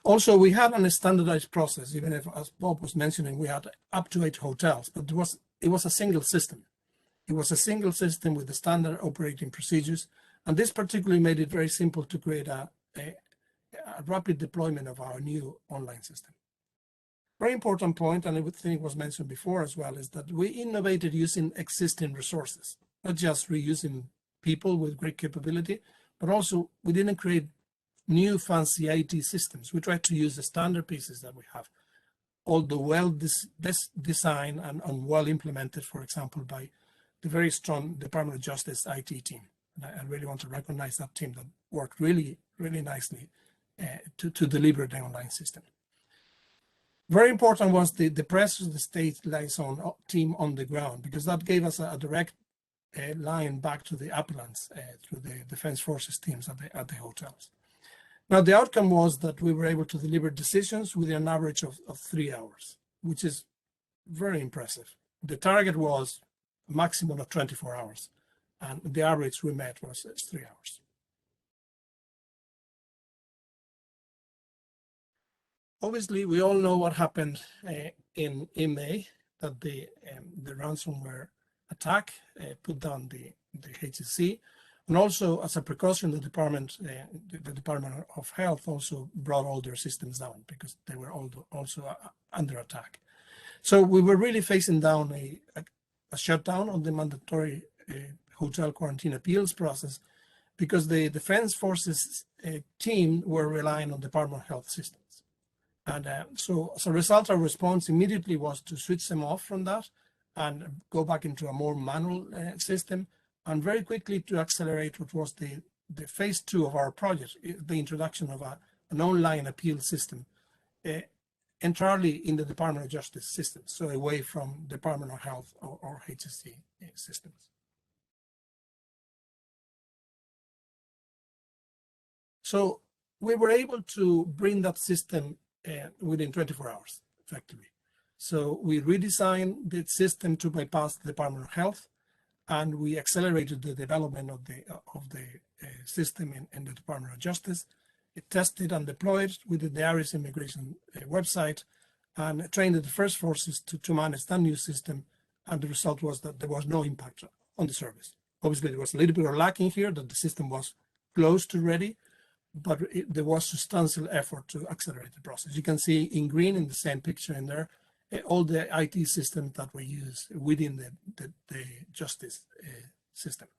Also, we had a standardized process, even if, as Bob was mentioning, we had up to 8 hotels, but it was a single system. It was a single system with the standard operating procedures, and this particularly made it very simple to create a rapid deployment of our new online system. Very important point, and I would think was mentioned before as well, is that we innovated using existing resources, not just reusing people with great capability, but also we didn't create new fancy IT systems. We tried to use the standard pieces that we have, although well designed and well implemented, for example, by the very strong Department of Justice IT team. And I really want to recognize that team that worked really, really nicely to deliver the online system. Very important was the presence of the state liaison team on the ground, because that gave us a direct line back to the appellants through the defense forces teams at the hotels. Now, the outcome was that we were able to deliver decisions within an average of 3 hours, which is very impressive. The target was a maximum of 24 hours, and the average we met was 3 hours. Obviously, we all know what happened in May, that the ransomware attack put down the HSC. And also, as a precaution, the Department of Health also brought all their systems down, because they were also under attack. So we were really facing down a shutdown on the mandatory hotel quarantine appeals process because the Defense Forces team were relying on Department of Health systems. And so as a result, our response immediately was to switch them off from that and go back into a more manual system, and very quickly to accelerate what was the phase 2 of our project, the introduction of an online appeal system entirely in the Department of Justice system, so away from Department of Health or HSC systems. So we were able to bring that system within 24 hours, effectively. So we redesigned the system to bypass the Department of Health, and we accelerated the development of the system in the Department of Justice. It tested and deployed with the Irish immigration website, and trained the first forces to manage that new system. And the result was that there was no impact on the service. Obviously, there was a little bit of lacking here, that the system was close to ready, but there was substantial effort to accelerate the process. You can see in green in the same picture in there, all the IT systems that we use within the justice system.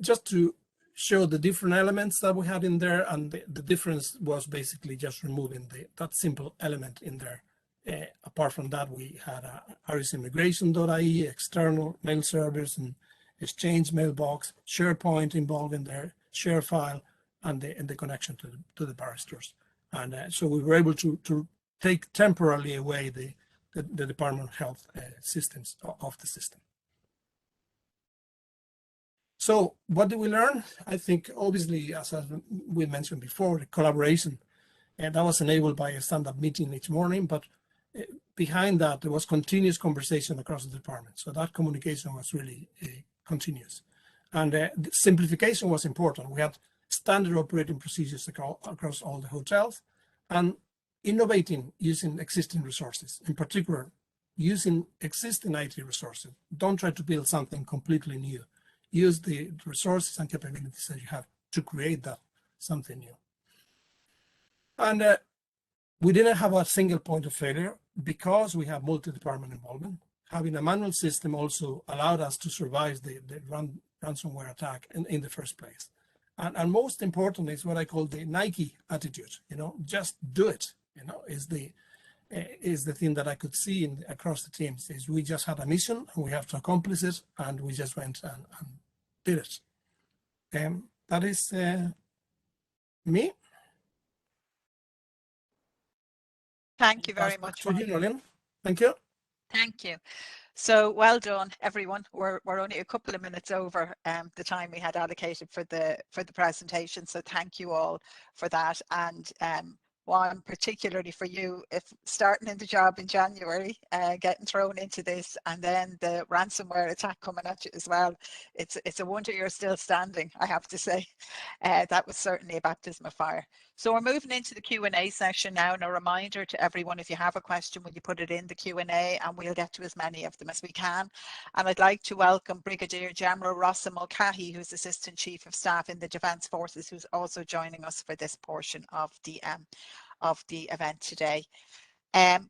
Just to show the different elements that we had in there, and the difference was basically just removing that simple element in there. Apart from that, we had irisimmigration.ie, external mail servers, and Exchange mailbox, SharePoint involved in there, share file, and the connection to the barristers. And so we were able to take temporarily away the Department of Health systems of the system. So what did we learn? I think obviously, as we mentioned before, the collaboration, and that was enabled by a stand-up meeting each morning, but behind that, there was continuous conversation across the department. So that communication was really continuous. And the simplification was important. We had standard operating procedures across all the hotels, and innovating using existing resources, in particular, using existing IT resources. Don't try to build something completely new. Use the resources and capabilities that you have to create that something new. And we didn't have a single point of failure because we have multi-department involvement. Having a manual system also allowed us to survive the ransomware attack in the first place. And most important is what I call the Nike attitude. Just do it. Is the thing that I could see across the teams. Is we just had a mission and we have to accomplish it, and we just went and did it. That is me. Thank you very much. Thank you. Thank you. So well done, everyone. We're only a couple of minutes over the time we had allocated for the presentation. So thank you all for that. And one particularly for you, if starting in the job in January, getting thrown into this, and then the ransomware attack coming at you as well. It's a wonder you're still standing, I have to say. That was certainly a baptism of fire. So we're moving into the Q&A session now, and a reminder to everyone, if you have a question, will you put it in the Q&A, and we'll get to as many of them as we can. And I'd like to welcome Brigadier General Rossa Mulcahy, who's Assistant Chief of Staff in the Defence Forces, who's also joining us for this portion of the event today.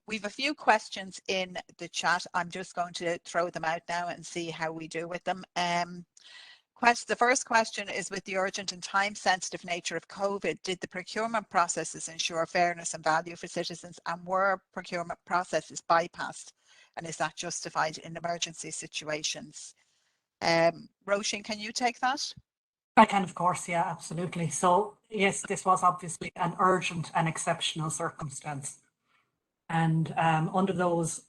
We've a few questions in the chat. I'm just going to throw them out now and see how we do with them. The first question is, with the urgent and time-sensitive nature of COVID, did the procurement processes ensure fairness and value for citizens, and were procurement processes bypassed? And is that justified in emergency situations? Roisin, can you take that? I can, of course, yeah, absolutely. So yes, this was obviously an urgent and exceptional circumstance. And under those,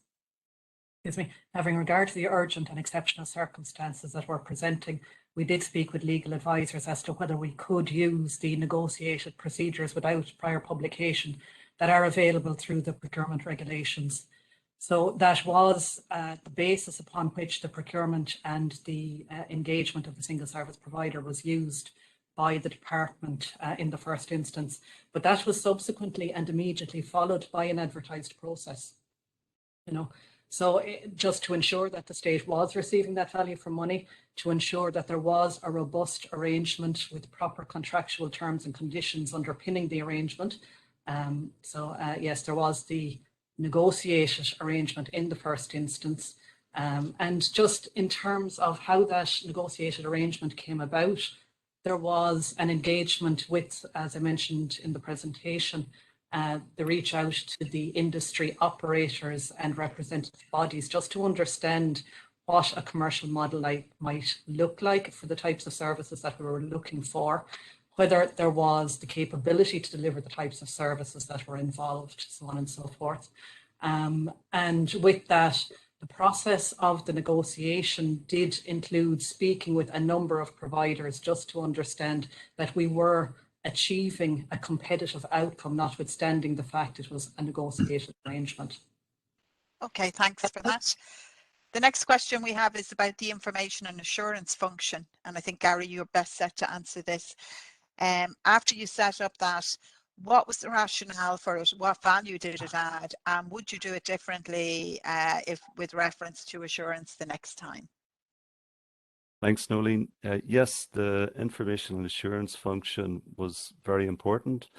having regard to the urgent and exceptional circumstances that we're presenting, we did speak with legal advisors as to whether we could use the negotiated procedures without prior publication that are available through the procurement regulations. So that was the basis upon which the procurement and the engagement of the single service provider was used by the department in the first instance. But that was subsequently and immediately followed by an advertised process. So just to ensure that the state was receiving that value for money, to ensure that there was a robust arrangement with proper contractual terms and conditions underpinning the arrangement. Yes, there was the negotiated arrangement in the first instance. And just in terms of how that negotiated arrangement came about, there was an engagement with, as I mentioned in the presentation, the reach out to the industry operators and representative bodies just to understand what a commercial model might look like for the types of services that we were looking for, whether there was the capability to deliver the types of services that were involved, so on and so forth. And with that, the process of the negotiation did include speaking with a number of providers just to understand that we were achieving a competitive outcome, notwithstanding the fact it was a negotiated arrangement. Okay, thanks for that. The next question we have is about the information and assurance function. And I think, Gary, you're best set to answer this. After you set up that, what was the rationale for it? What value did it add? And would you do it differently if with reference to assurance the next time? Thanks, Nolene. Yes, the information and assurance function was very important.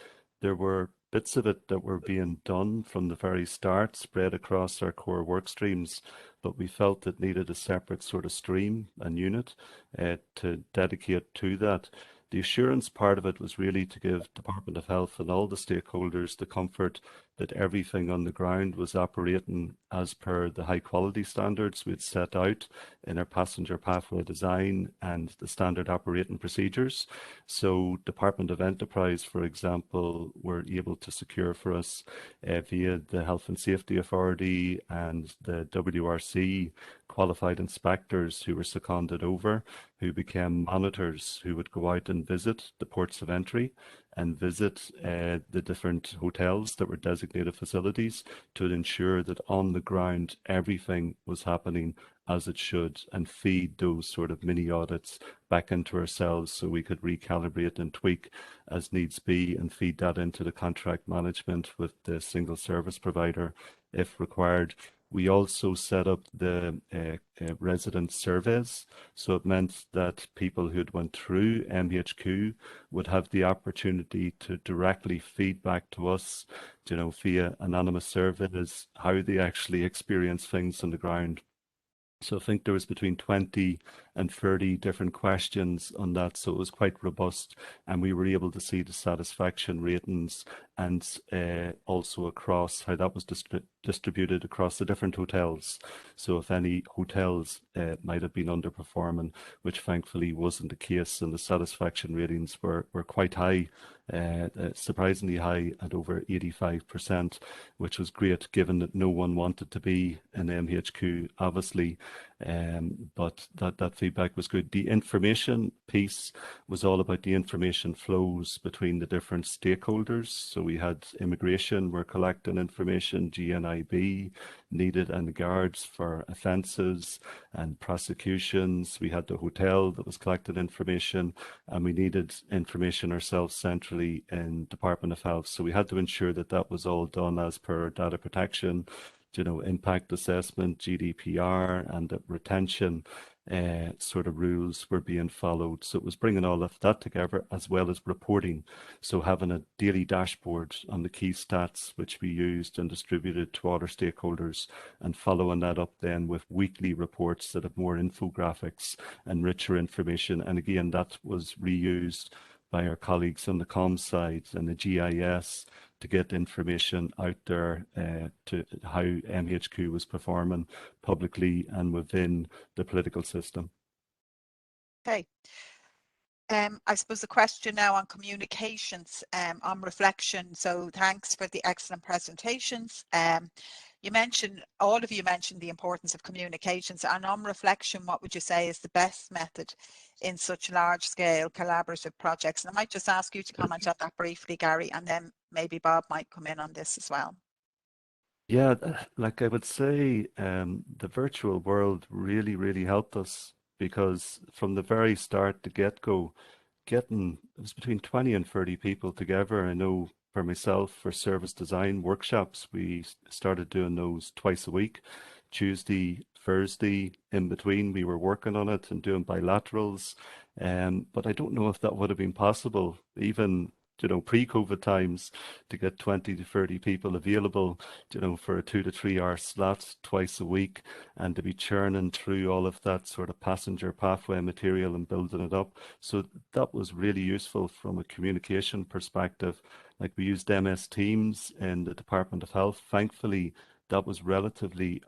There were bits of it that were being done from the very start, spread across our core work streams, but we felt it needed a separate sort of stream and unit to dedicate to that. The assurance part of it was really to give Department of Health and all the stakeholders the comfort that everything on the ground was operating as per the high quality standards we'd set out in our passenger pathway design and the standard operating procedures. So Department of Enterprise, for example, were able to secure for us via the Health and Safety Authority and the WRC qualified inspectors who were seconded over, who became monitors who would go out and visit the ports of entry and visit the different hotels that were designated facilities to ensure that on the ground everything was happening as it should, and feed those sort of mini audits back into ourselves so we could recalibrate and tweak as needs be and feed that into the contract management with the single service provider if required. We also set up the resident surveys. So it meant that people who'd went through MHQ would have the opportunity to directly feed back to us, you know, via anonymous surveys, how they actually experience things on the ground. So I think there was between 20 and 30 different questions on that. So it was quite robust, and we were able to see the satisfaction ratings and also across how that was distributed across the different hotels. So if any hotels might have been underperforming, which thankfully wasn't the case, and the satisfaction ratings were quite high, surprisingly high at over 85%, which was great given that no one wanted to be in MHQ, obviously. But that feedback was good. The information piece was all about the information flows between the different stakeholders. So we had immigration, we're collecting information, GNIB needed, and guards for offences and prosecutions. We had the hotel that was collecting information, and we needed information ourselves centrally in Department of Health. So we had to ensure that that was all done as per data protection, you know, impact assessment, GDPR, and that retention sort of rules were being followed. So it was bringing all of that together as well as reporting. So having a daily dashboard on the key stats, which we used and distributed to all our stakeholders, and following that up then with weekly reports that have more infographics and richer information. And again, that was reused by our colleagues on the comms side and the GIS to get information out there to how MHQ was performing publicly and within the political system. Okay. I suppose the question now on communications, on reflection. So thanks for the excellent presentations. You mentioned, all of you mentioned the importance of communications, and on reflection, what would you say is the best method in such large scale collaborative projects? And I might just ask you to comment on that briefly, Gary, and then maybe Bob might come in on this as well. Yeah, like I would say, the virtual world really, really helped us, because from the very start, the get-go, it was between 20 and 30 people together. I know for myself, for service design workshops, we started doing those twice a week, Tuesday, Thursday, in between we were working on it and doing bilaterals. But I don't know if that would have been possible even pre-COVID times, to get 20 to 30 people available, for a 2 to 3 hour slot twice a week, and to be churning through all of that sort of passenger pathway material and building it up. So that was really useful from a communication perspective. Like, we used MS Teams in the Department of Health. Thankfully, that was relatively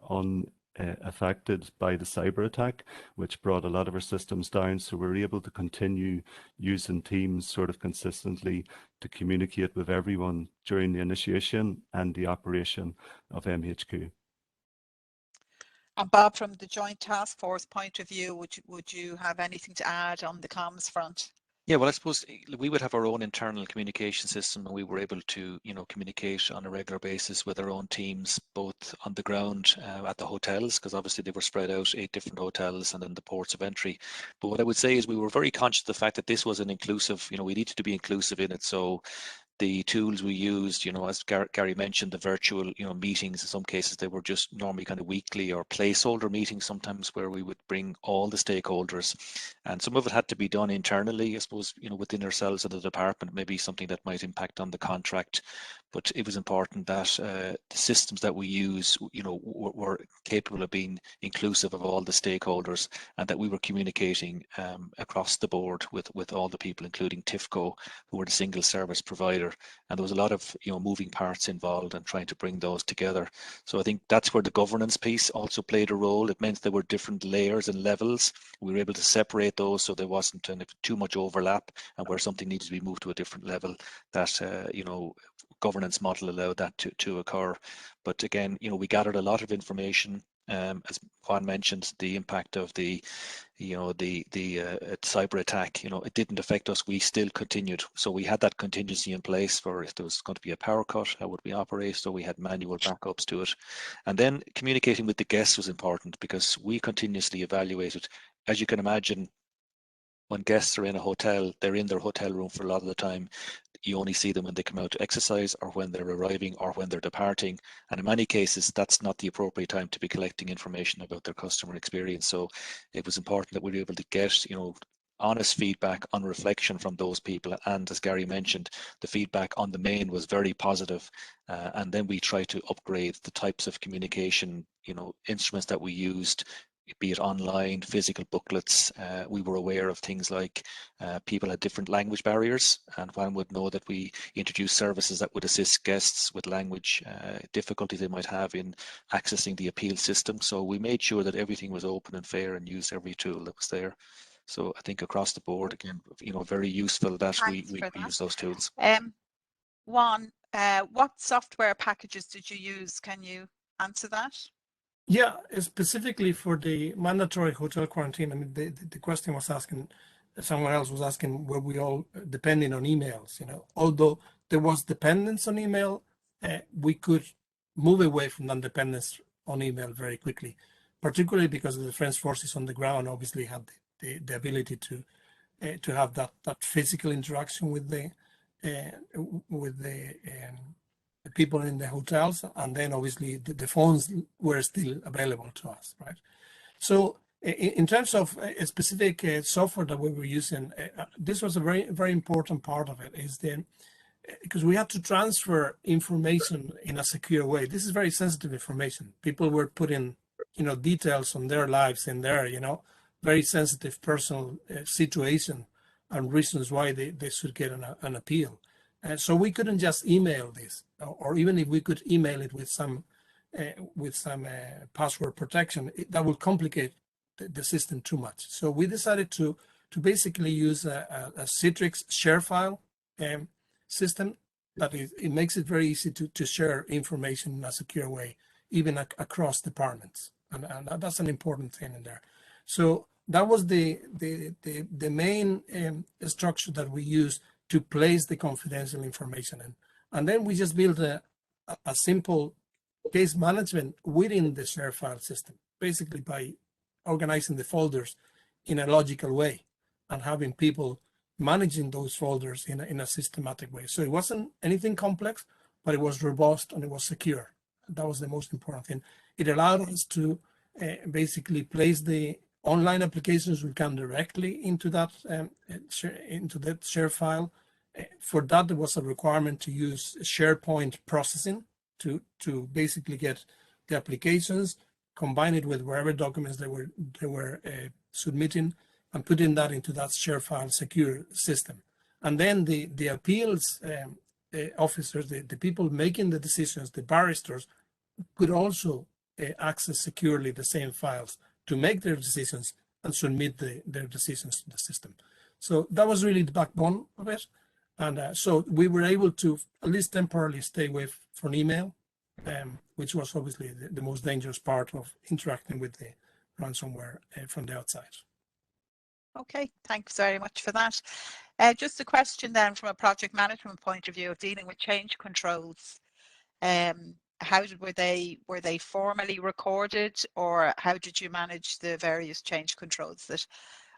affected by the cyber attack, which brought a lot of our systems down. So we were able to continue using Teams sort of consistently to communicate with everyone during the initiation and the operation of MHQ. And Bob, from the Joint Task Force point of view, would you have anything to add on the comms front? Yeah, well, I suppose we would have our own internal communication system, and we were able to, communicate on a regular basis with our own teams, both on the ground at the hotels, because obviously they were spread out 8 different hotels, and then the ports of entry. But what I would say is we were very conscious of the fact that this was an inclusive, we needed to be inclusive in it. So the tools we used, as Gary mentioned, the virtual, meetings, in some cases they were just normally kind of weekly or placeholder meetings sometimes, where we would bring all the stakeholders, and some of it had to be done internally, I suppose, within ourselves of the department, maybe something that might impact on the contract. But it was important that the systems that we use, were capable of being inclusive of all the stakeholders, and that we were communicating across the board with all the people, including TIFCO, who were the single service provider. And there was a lot of moving parts involved and trying to bring those together. So I think that's where the governance piece also played a role. It meant there were different layers and levels. We were able to separate those so there wasn't too much overlap, and where something needed to be moved to a different level, that governance model allowed that to occur. But again, we gathered a lot of information. As Juan mentioned, the impact of the cyber attack, it didn't affect us. We still continued. So we had that contingency in place for if there was going to be a power cut, how would we operate? So we had manual backups to it. And then communicating with the guests was important, because we continuously evaluated. As you can imagine, when guests are in a hotel, they're in their hotel room for a lot of the time. You only see them when they come out to exercise, or when they're arriving, or when they're departing. And in many cases, that's not the appropriate time to be collecting information about their customer experience. So it was important that we were able to get, honest feedback on reflection from those people. And as Gary mentioned, the feedback on the main was very positive. And then we tried to upgrade the types of communication, instruments that we used, be it online, physical booklets. We were aware of things like people had different language barriers, and one would know that we introduced services that would assist guests with language difficulties they might have in accessing the appeal system. So we made sure that everything was open and fair, and used every tool that was there. So I think across the board, again, very useful that we use those tools. Juan, what software packages did you use? Can you answer that? Yeah, specifically for the mandatory hotel quarantine. I mean, the question was asking, someone else was asking, were we all depending on emails? Although there was dependence on email, we could move away from that dependence on email very quickly, particularly because the defense forces on the ground obviously had the ability to have that physical interaction with the people in the hotels, and then obviously the phones were still available to us, right? So in terms of a specific software that we were using, this was a very, very important part of it, is because we had to transfer information in a secure way. This is very sensitive information. People were putting, details on their lives in there, very sensitive personal situation and reasons why they should get an appeal. So we couldn't just email this, or even if we could email it with some password protection, that would complicate the system too much. So we decided to basically use a Citrix share file system that it makes it very easy to share information in a secure way, even across departments, and that's an important thing in there. So that was the main structure that we used to place the confidential information in. And then we just built a simple case management within the share file system, basically by organizing the folders in a logical way and having people managing those folders in a systematic way. So it wasn't anything complex, but it was robust and it was secure. That was the most important thing. It allowed us to basically place the online applications we come directly into that share file. For that, there was a requirement to use SharePoint processing to basically get the applications, combine it with wherever documents they were submitting, and putting that into that share file secure system. And then the appeals officers, the people making the decisions, the barristers, could also access securely the same files to make their decisions and submit their decisions to the system. So that was really the backbone of it. And so we were able to at least temporarily stay away from email, which was obviously the most dangerous part of interacting with the ransomware from the outside. Okay, thanks very much for that. Just a question then from a project management point of view of dealing with change controls. How were they formally recorded, or how did you manage the various change controls that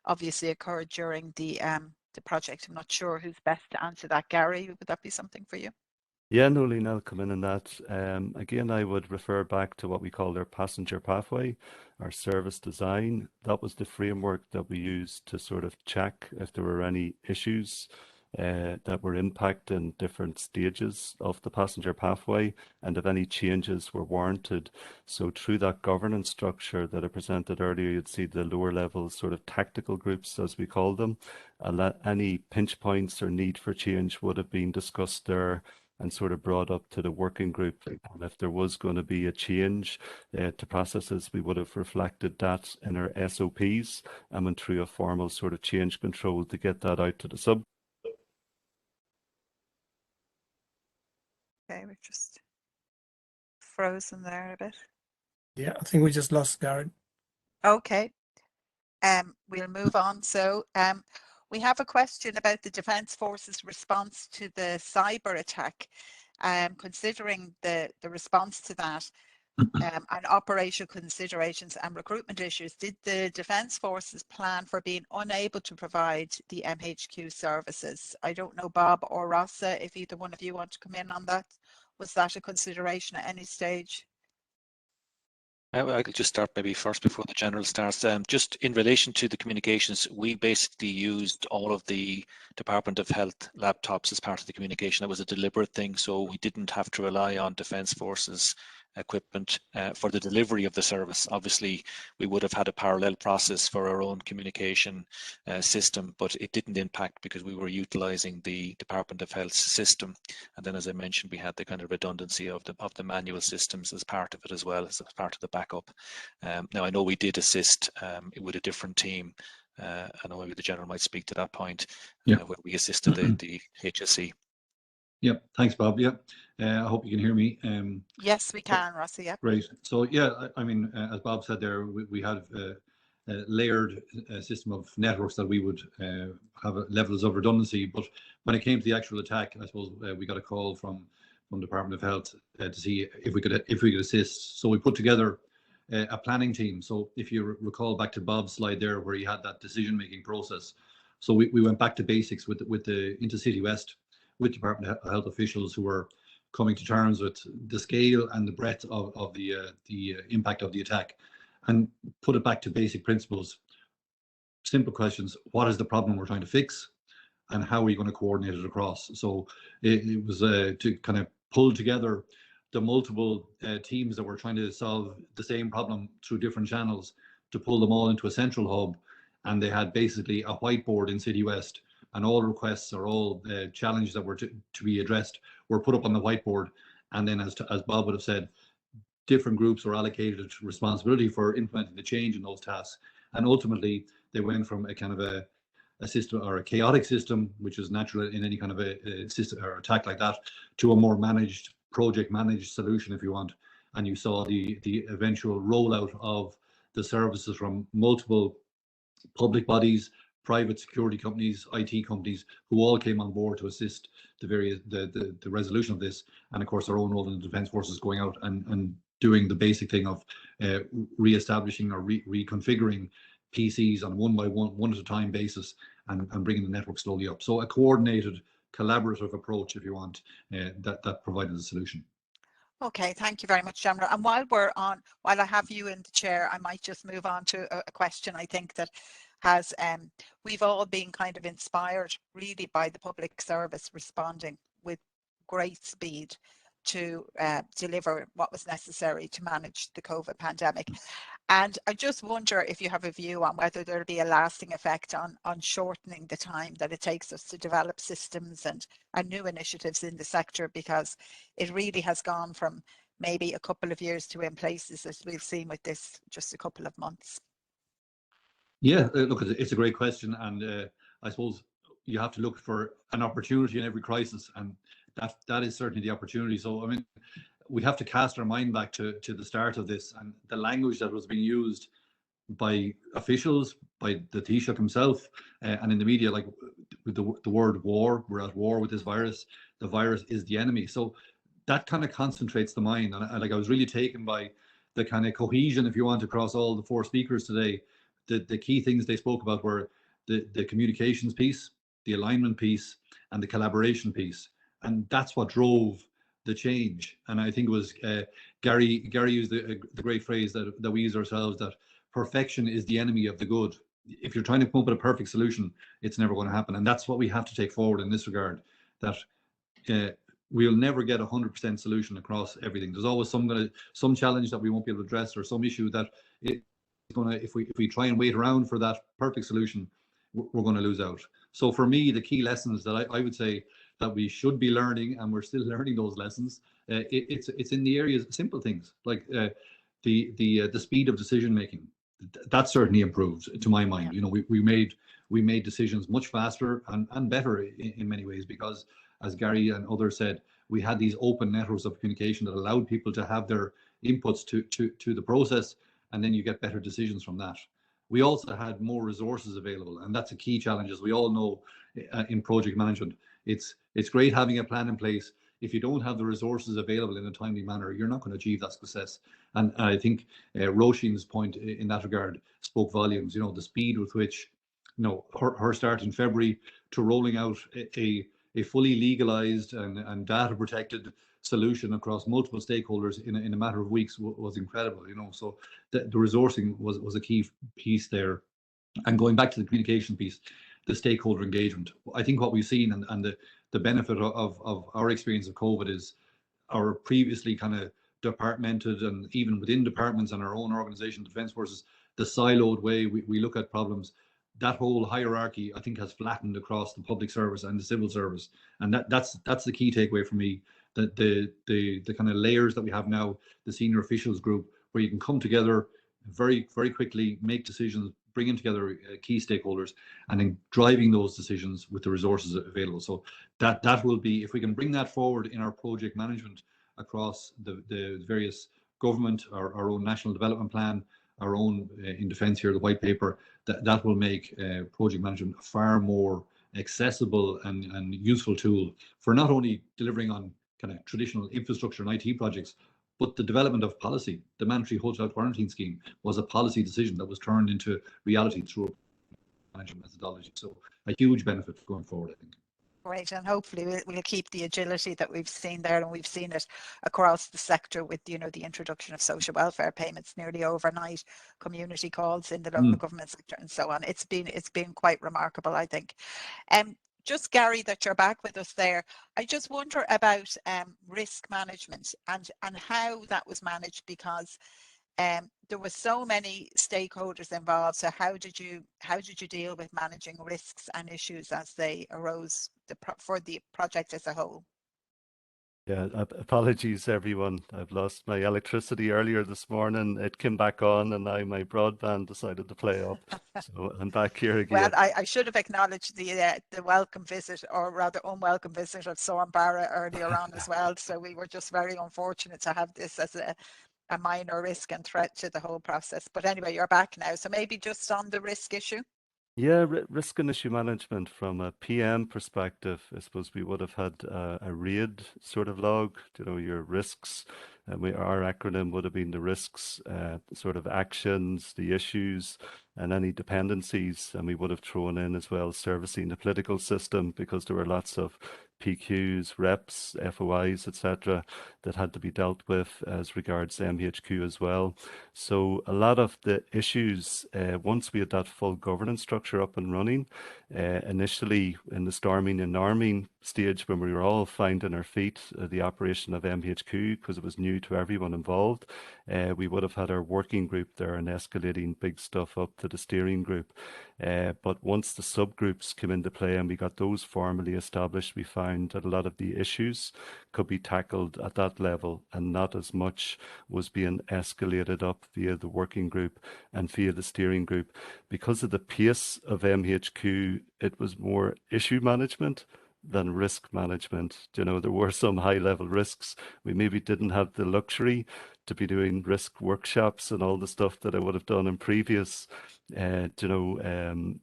obviously occurred during the project? I'm not sure who's best to answer that. Gary, would that be something for you? Yeah, Nolene, I'll come in on that. Again, I would refer back to what we call our passenger pathway, our service design. That was the framework that we used to sort of check if there were any issues that were impacting different stages of the passenger pathway, and if any changes were warranted. So through that governance structure that I presented earlier, you'd see the lower level sort of tactical groups, as we call them, and any pinch points or need for change would have been discussed there and sort of brought up to the working group. And if there was going to be a change to processes, we would have reflected that in our SOPs and went through a formal sort of change control to get that out to the sub. Okay, we're just frozen there a bit. Yeah, I think we just lost Gary. Okay, we'll move on. So we have a question about the Defence Forces response to the cyber attack. Considering the response to that and operational considerations and recruitment issues, did the Defence Forces plan for being unable to provide the MHQ services? I don't know, Bob or Rossa, if either one of you want to come in on that. Was that a consideration at any stage? I could just start maybe first before the general starts. Just in relation to the communications, we basically used all of the Department of Health laptops as part of the communication. That was a deliberate thing, so we didn't have to rely on Defence Forces equipment for the delivery of the service. Obviously, we would have had a parallel process for our own communication system, but it didn't impact because we were utilising the Department of Health's system. And then, as I mentioned, we had the kind of redundancy of the manual systems as part of it as well, as part of the backup. Now, I know we did assist with a different team. I know maybe the General might speak to that point, where we assisted the HSE. Yeah, thanks, Bob. Yeah, I hope you can hear me. Yes, we can, Rossi. Yeah. Great. So yeah, I mean, as Bob said there, we had a layered system of networks that we would have levels of redundancy. But when it came to the actual attack, I suppose we got a call from Department of Health to see if we could assist. So we put together a planning team. So if you recall back to Bob's slide there, where he had that decision-making process. So we went back to basics with the Intercity West, with Department of Health officials who were coming to terms with the scale and the breadth of the impact of the attack, and put it back to basic principles. Simple questions: what is the problem we're trying to fix, and how are we going to coordinate it across? So it was to kind of pull together the multiple teams that were trying to solve the same problem through different channels, to pull them all into a central hub. And they had basically a whiteboard in City West, and all requests or all challenges that were to be addressed were put up on the whiteboard. And then, as Bob would have said, different groups were allocated responsibility for implementing the change in those tasks. And ultimately, they went from a kind of a system, or a chaotic system, which is natural in any kind of a system or attack like that, to a more managed, project managed solution, if you want. And you saw the eventual rollout of the services from multiple public bodies, private security companies, IT companies, who all came on board to assist the resolution of this. And of course, our own role in the Defence Forces going out and doing the basic thing of re-establishing or reconfiguring PCs on a one at a time basis, and bringing the network slowly up. So a coordinated, collaborative approach, if you want, that provided a solution. Okay, thank you very much, Gemma. And while I have you in the chair, I might just move on to a question I think that has, we've all been kind of inspired really by the public service responding with great speed to deliver what was necessary to manage the COVID pandemic. And I just wonder if you have a view on whether there'll be a lasting effect on shortening the time that it takes us to develop systems and new initiatives in the sector, because it really has gone from maybe a couple of years to in places, as we've seen with this, just a couple of months. Yeah, look, it's a great question, and I suppose you have to look for an opportunity in every crisis, and that is certainly the opportunity. So, I mean, we have to cast our mind back to the start of this, and the language that was being used by officials, by the Taoiseach himself, and in the media, like with the word war. We're at war with this virus. The virus is the enemy. So that kind of concentrates the mind, and like I was really taken by the kind of cohesion, if you want, across all the four speakers today. The key things they spoke about were the communications piece, the alignment piece, and the collaboration piece, and that's what drove the change. And I think it was Gary used the great phrase that we use ourselves, that perfection is the enemy of the good. If you're trying to come up with a perfect solution, it's never going to happen. And that's what we have to take forward in this regard, that we'll never get 100% solution across everything. There's always some challenge that we won't be able to address, or some issue that it's going to, if we try and wait around for that perfect solution, we're going to lose out. So for me, the key lessons that I would say that we should be learning, and we're still learning those lessons, it's in the areas, simple things like the speed of decision making. That certainly improved, to my mind. You know, we made decisions much faster and better in many ways, because, as Gary and others said, we had these open networks of communication that allowed people to have their inputs to the process, and then you get better decisions from that. We also had more resources available, and that's a key challenge, as we all know, in project management. It's great having a plan in place. If you don't have the resources available in a timely manner, you're not going to achieve that success. And I think Roisin's point in that regard spoke volumes. You know, the speed with which, you know, her start in February to rolling out a fully legalized and data protected solution across multiple stakeholders in a matter of weeks was incredible. You know, so the resourcing was a key piece there. And going back to the communication piece, the stakeholder engagement, I think what we've seen and the benefit of our experience of COVID is our previously kind of departmented, and even within departments and our own organization, Defence Forces, the siloed way we look at problems, that whole hierarchy, I think, has flattened across the public service and the civil service. And that's the key takeaway for me, that the kind of layers that we have now, the senior officials group, where you can come together very, very quickly, make decisions, bringing together key stakeholders, and then driving those decisions with the resources available. So that will be, if we can bring that forward in our project management across the various government, our own national development plan, our own in defence here, the white paper, that will make project management a far more accessible and useful tool for not only delivering on kind of traditional infrastructure and IT projects, but the development of policy. The mandatory hotel quarantine scheme was a policy decision that was turned into reality through a management methodology. So a huge benefit going forward, I think. Great, and hopefully we'll keep the agility that we've seen there, and we've seen it across the sector with, you know, the introduction of social welfare payments nearly overnight, community calls in the local government sector, and so on. It's been quite remarkable, I think. Just Gary, that you're back with us there, I just wonder about risk management and how that was managed, because there were so many stakeholders involved. So how did you deal with managing risks and issues as they arose for the project as a whole? Yeah, apologies everyone. I've lost my electricity earlier this morning. It came back on, and now my broadband decided to play up. So I'm back here again. Well, I should have acknowledged the welcome visit, or rather unwelcome visit, of Soren Barra earlier on as well. So we were just very unfortunate to have this as a minor risk and threat to the whole process. But anyway, you're back now. So maybe just on the risk issue. Yeah, risk and issue management from a PM perspective, I suppose we would have had a RAID sort of log, you know, your risks, and our acronym would have been the risks, sort of actions, the issues, and any dependencies. And we would have thrown in as well servicing the political system, because there were lots of PQs, reps, FOIs, etc., that had to be dealt with as regards MHQ as well. So a lot of the issues, once we had that full governance structure up and running, initially in the storming and arming stage, when we were all finding our feet, the operation of MHQ, because it was new to everyone involved, we would have had our working group there and escalating big stuff up to the steering group. But once the subgroups came into play and we got those formally established, we found that a lot of the issues could be tackled at that level, and not as much was being escalated up via the working group and via the steering group. Because of the pace of MHQ, it was more issue management than risk management. You know, there were some high level risks. We maybe didn't have the luxury to be doing risk workshops and all the stuff that I would have done in previous,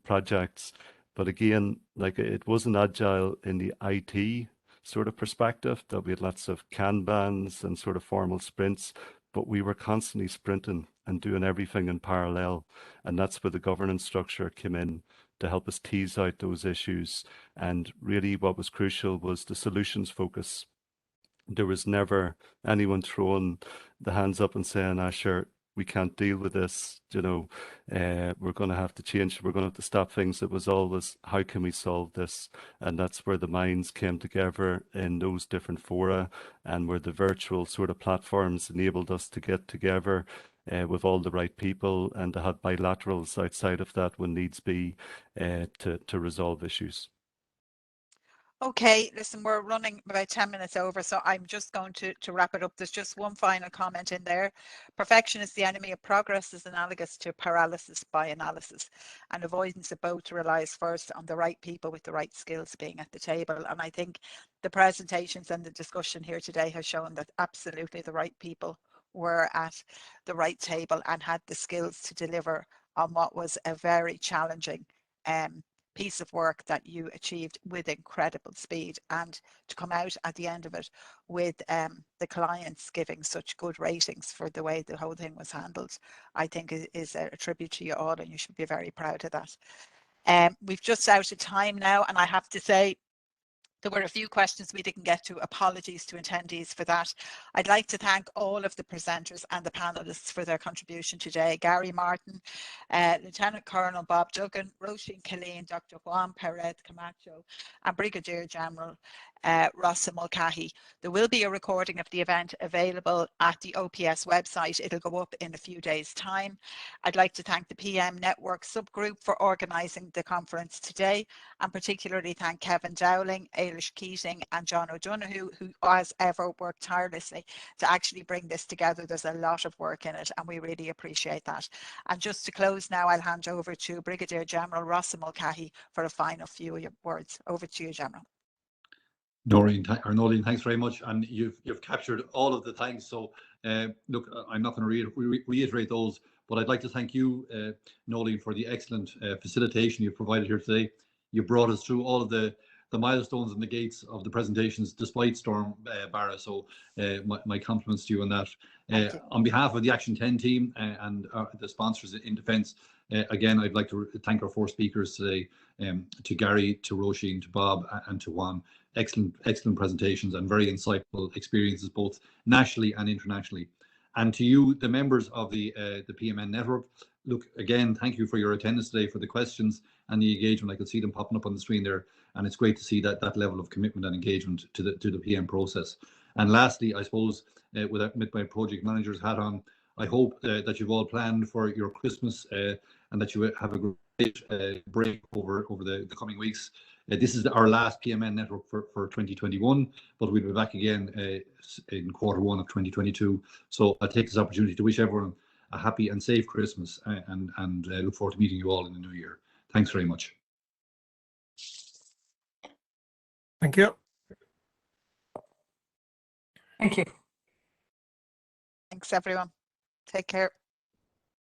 projects. But again, like, it wasn't agile in the IT sort of perspective, that we had lots of Kanbans and sort of formal sprints, but we were constantly sprinting and doing everything in parallel. And that's where the governance structure came in to help us tease out those issues. And really what was crucial was the solutions focus. There was never anyone throwing the hands up and saying, sure, we can't deal with this, we're going to have to change, we're going to have to stop things. It was always, how can we solve this? And that's where the minds came together in those different fora, and where the virtual sort of platforms enabled us to get together with all the right people, and to have bilaterals outside of that when needs be, to resolve issues. Okay, listen, we're running about 10 minutes over, so I'm just going to wrap it up. There's just one final comment in there. Perfection is the enemy of progress is analogous to paralysis by analysis, and avoidance of both relies first on the right people with the right skills being at the table. And I think the presentations and the discussion here today has shown that absolutely the right people were at the right table and had the skills to deliver on what was a very challenging piece of work that you achieved with incredible speed, and to come out at the end of it with the clients giving such good ratings for the way the whole thing was handled, I think is a tribute to you all, and you should be very proud of that. We've just out of time now, and I have to say, there were a few questions we didn't get to. Apologies to attendees for that. I'd like to thank all of the presenters and the panelists for their contribution today. Gary Martin, Lieutenant Colonel Bob Duggan, Roisin Killeen, Dr. Juan Perez Camacho, and Brigadier General Rossa Mulcahy. There will be a recording of the event available at the OPS website. It'll go up in a few days' time. I'd like to thank the PM Network subgroup for organising the conference today, and particularly thank Kevin Dowling, Ailish Keating and John O'Donoghue, who as ever worked tirelessly to actually bring this together. There's a lot of work in it, and we really appreciate that. And just to close now, I'll hand over to Brigadier General Rossa Mulcahy for a final few words. Over to you, General. Noreen, thanks very much, and you've captured all of the thanks. So look, I'm not going to reiterate those, but I'd like to thank you, Noreen, for the excellent facilitation you've provided here today. You brought us through all of the milestones and the gates of the presentations, despite Storm Barra. So my compliments to you on that. On behalf of the Action 10 team and the sponsors in defence, again, I'd like to thank our four speakers today, to Gary, to Roisin, to Bob, and to Juan. Excellent presentations and very insightful experiences, both nationally and internationally. And to you, the members of the PMN network, look, again, thank you for your attendance today, for the questions and the engagement. I could see them popping up on the screen there, and it's great to see that level of commitment and engagement to the PM process. And lastly, I suppose, with my project manager's hat on, I hope that you've all planned for your Christmas and that you have a great break over the coming weeks. This is our last PMN network for 2021, but we'll be back again in Q1 of 2022. So I'll take this opportunity to wish everyone a happy and safe Christmas, and look forward to meeting you all in the new year. Thanks very much. Thank you. Thank you. Thanks, everyone. Take care.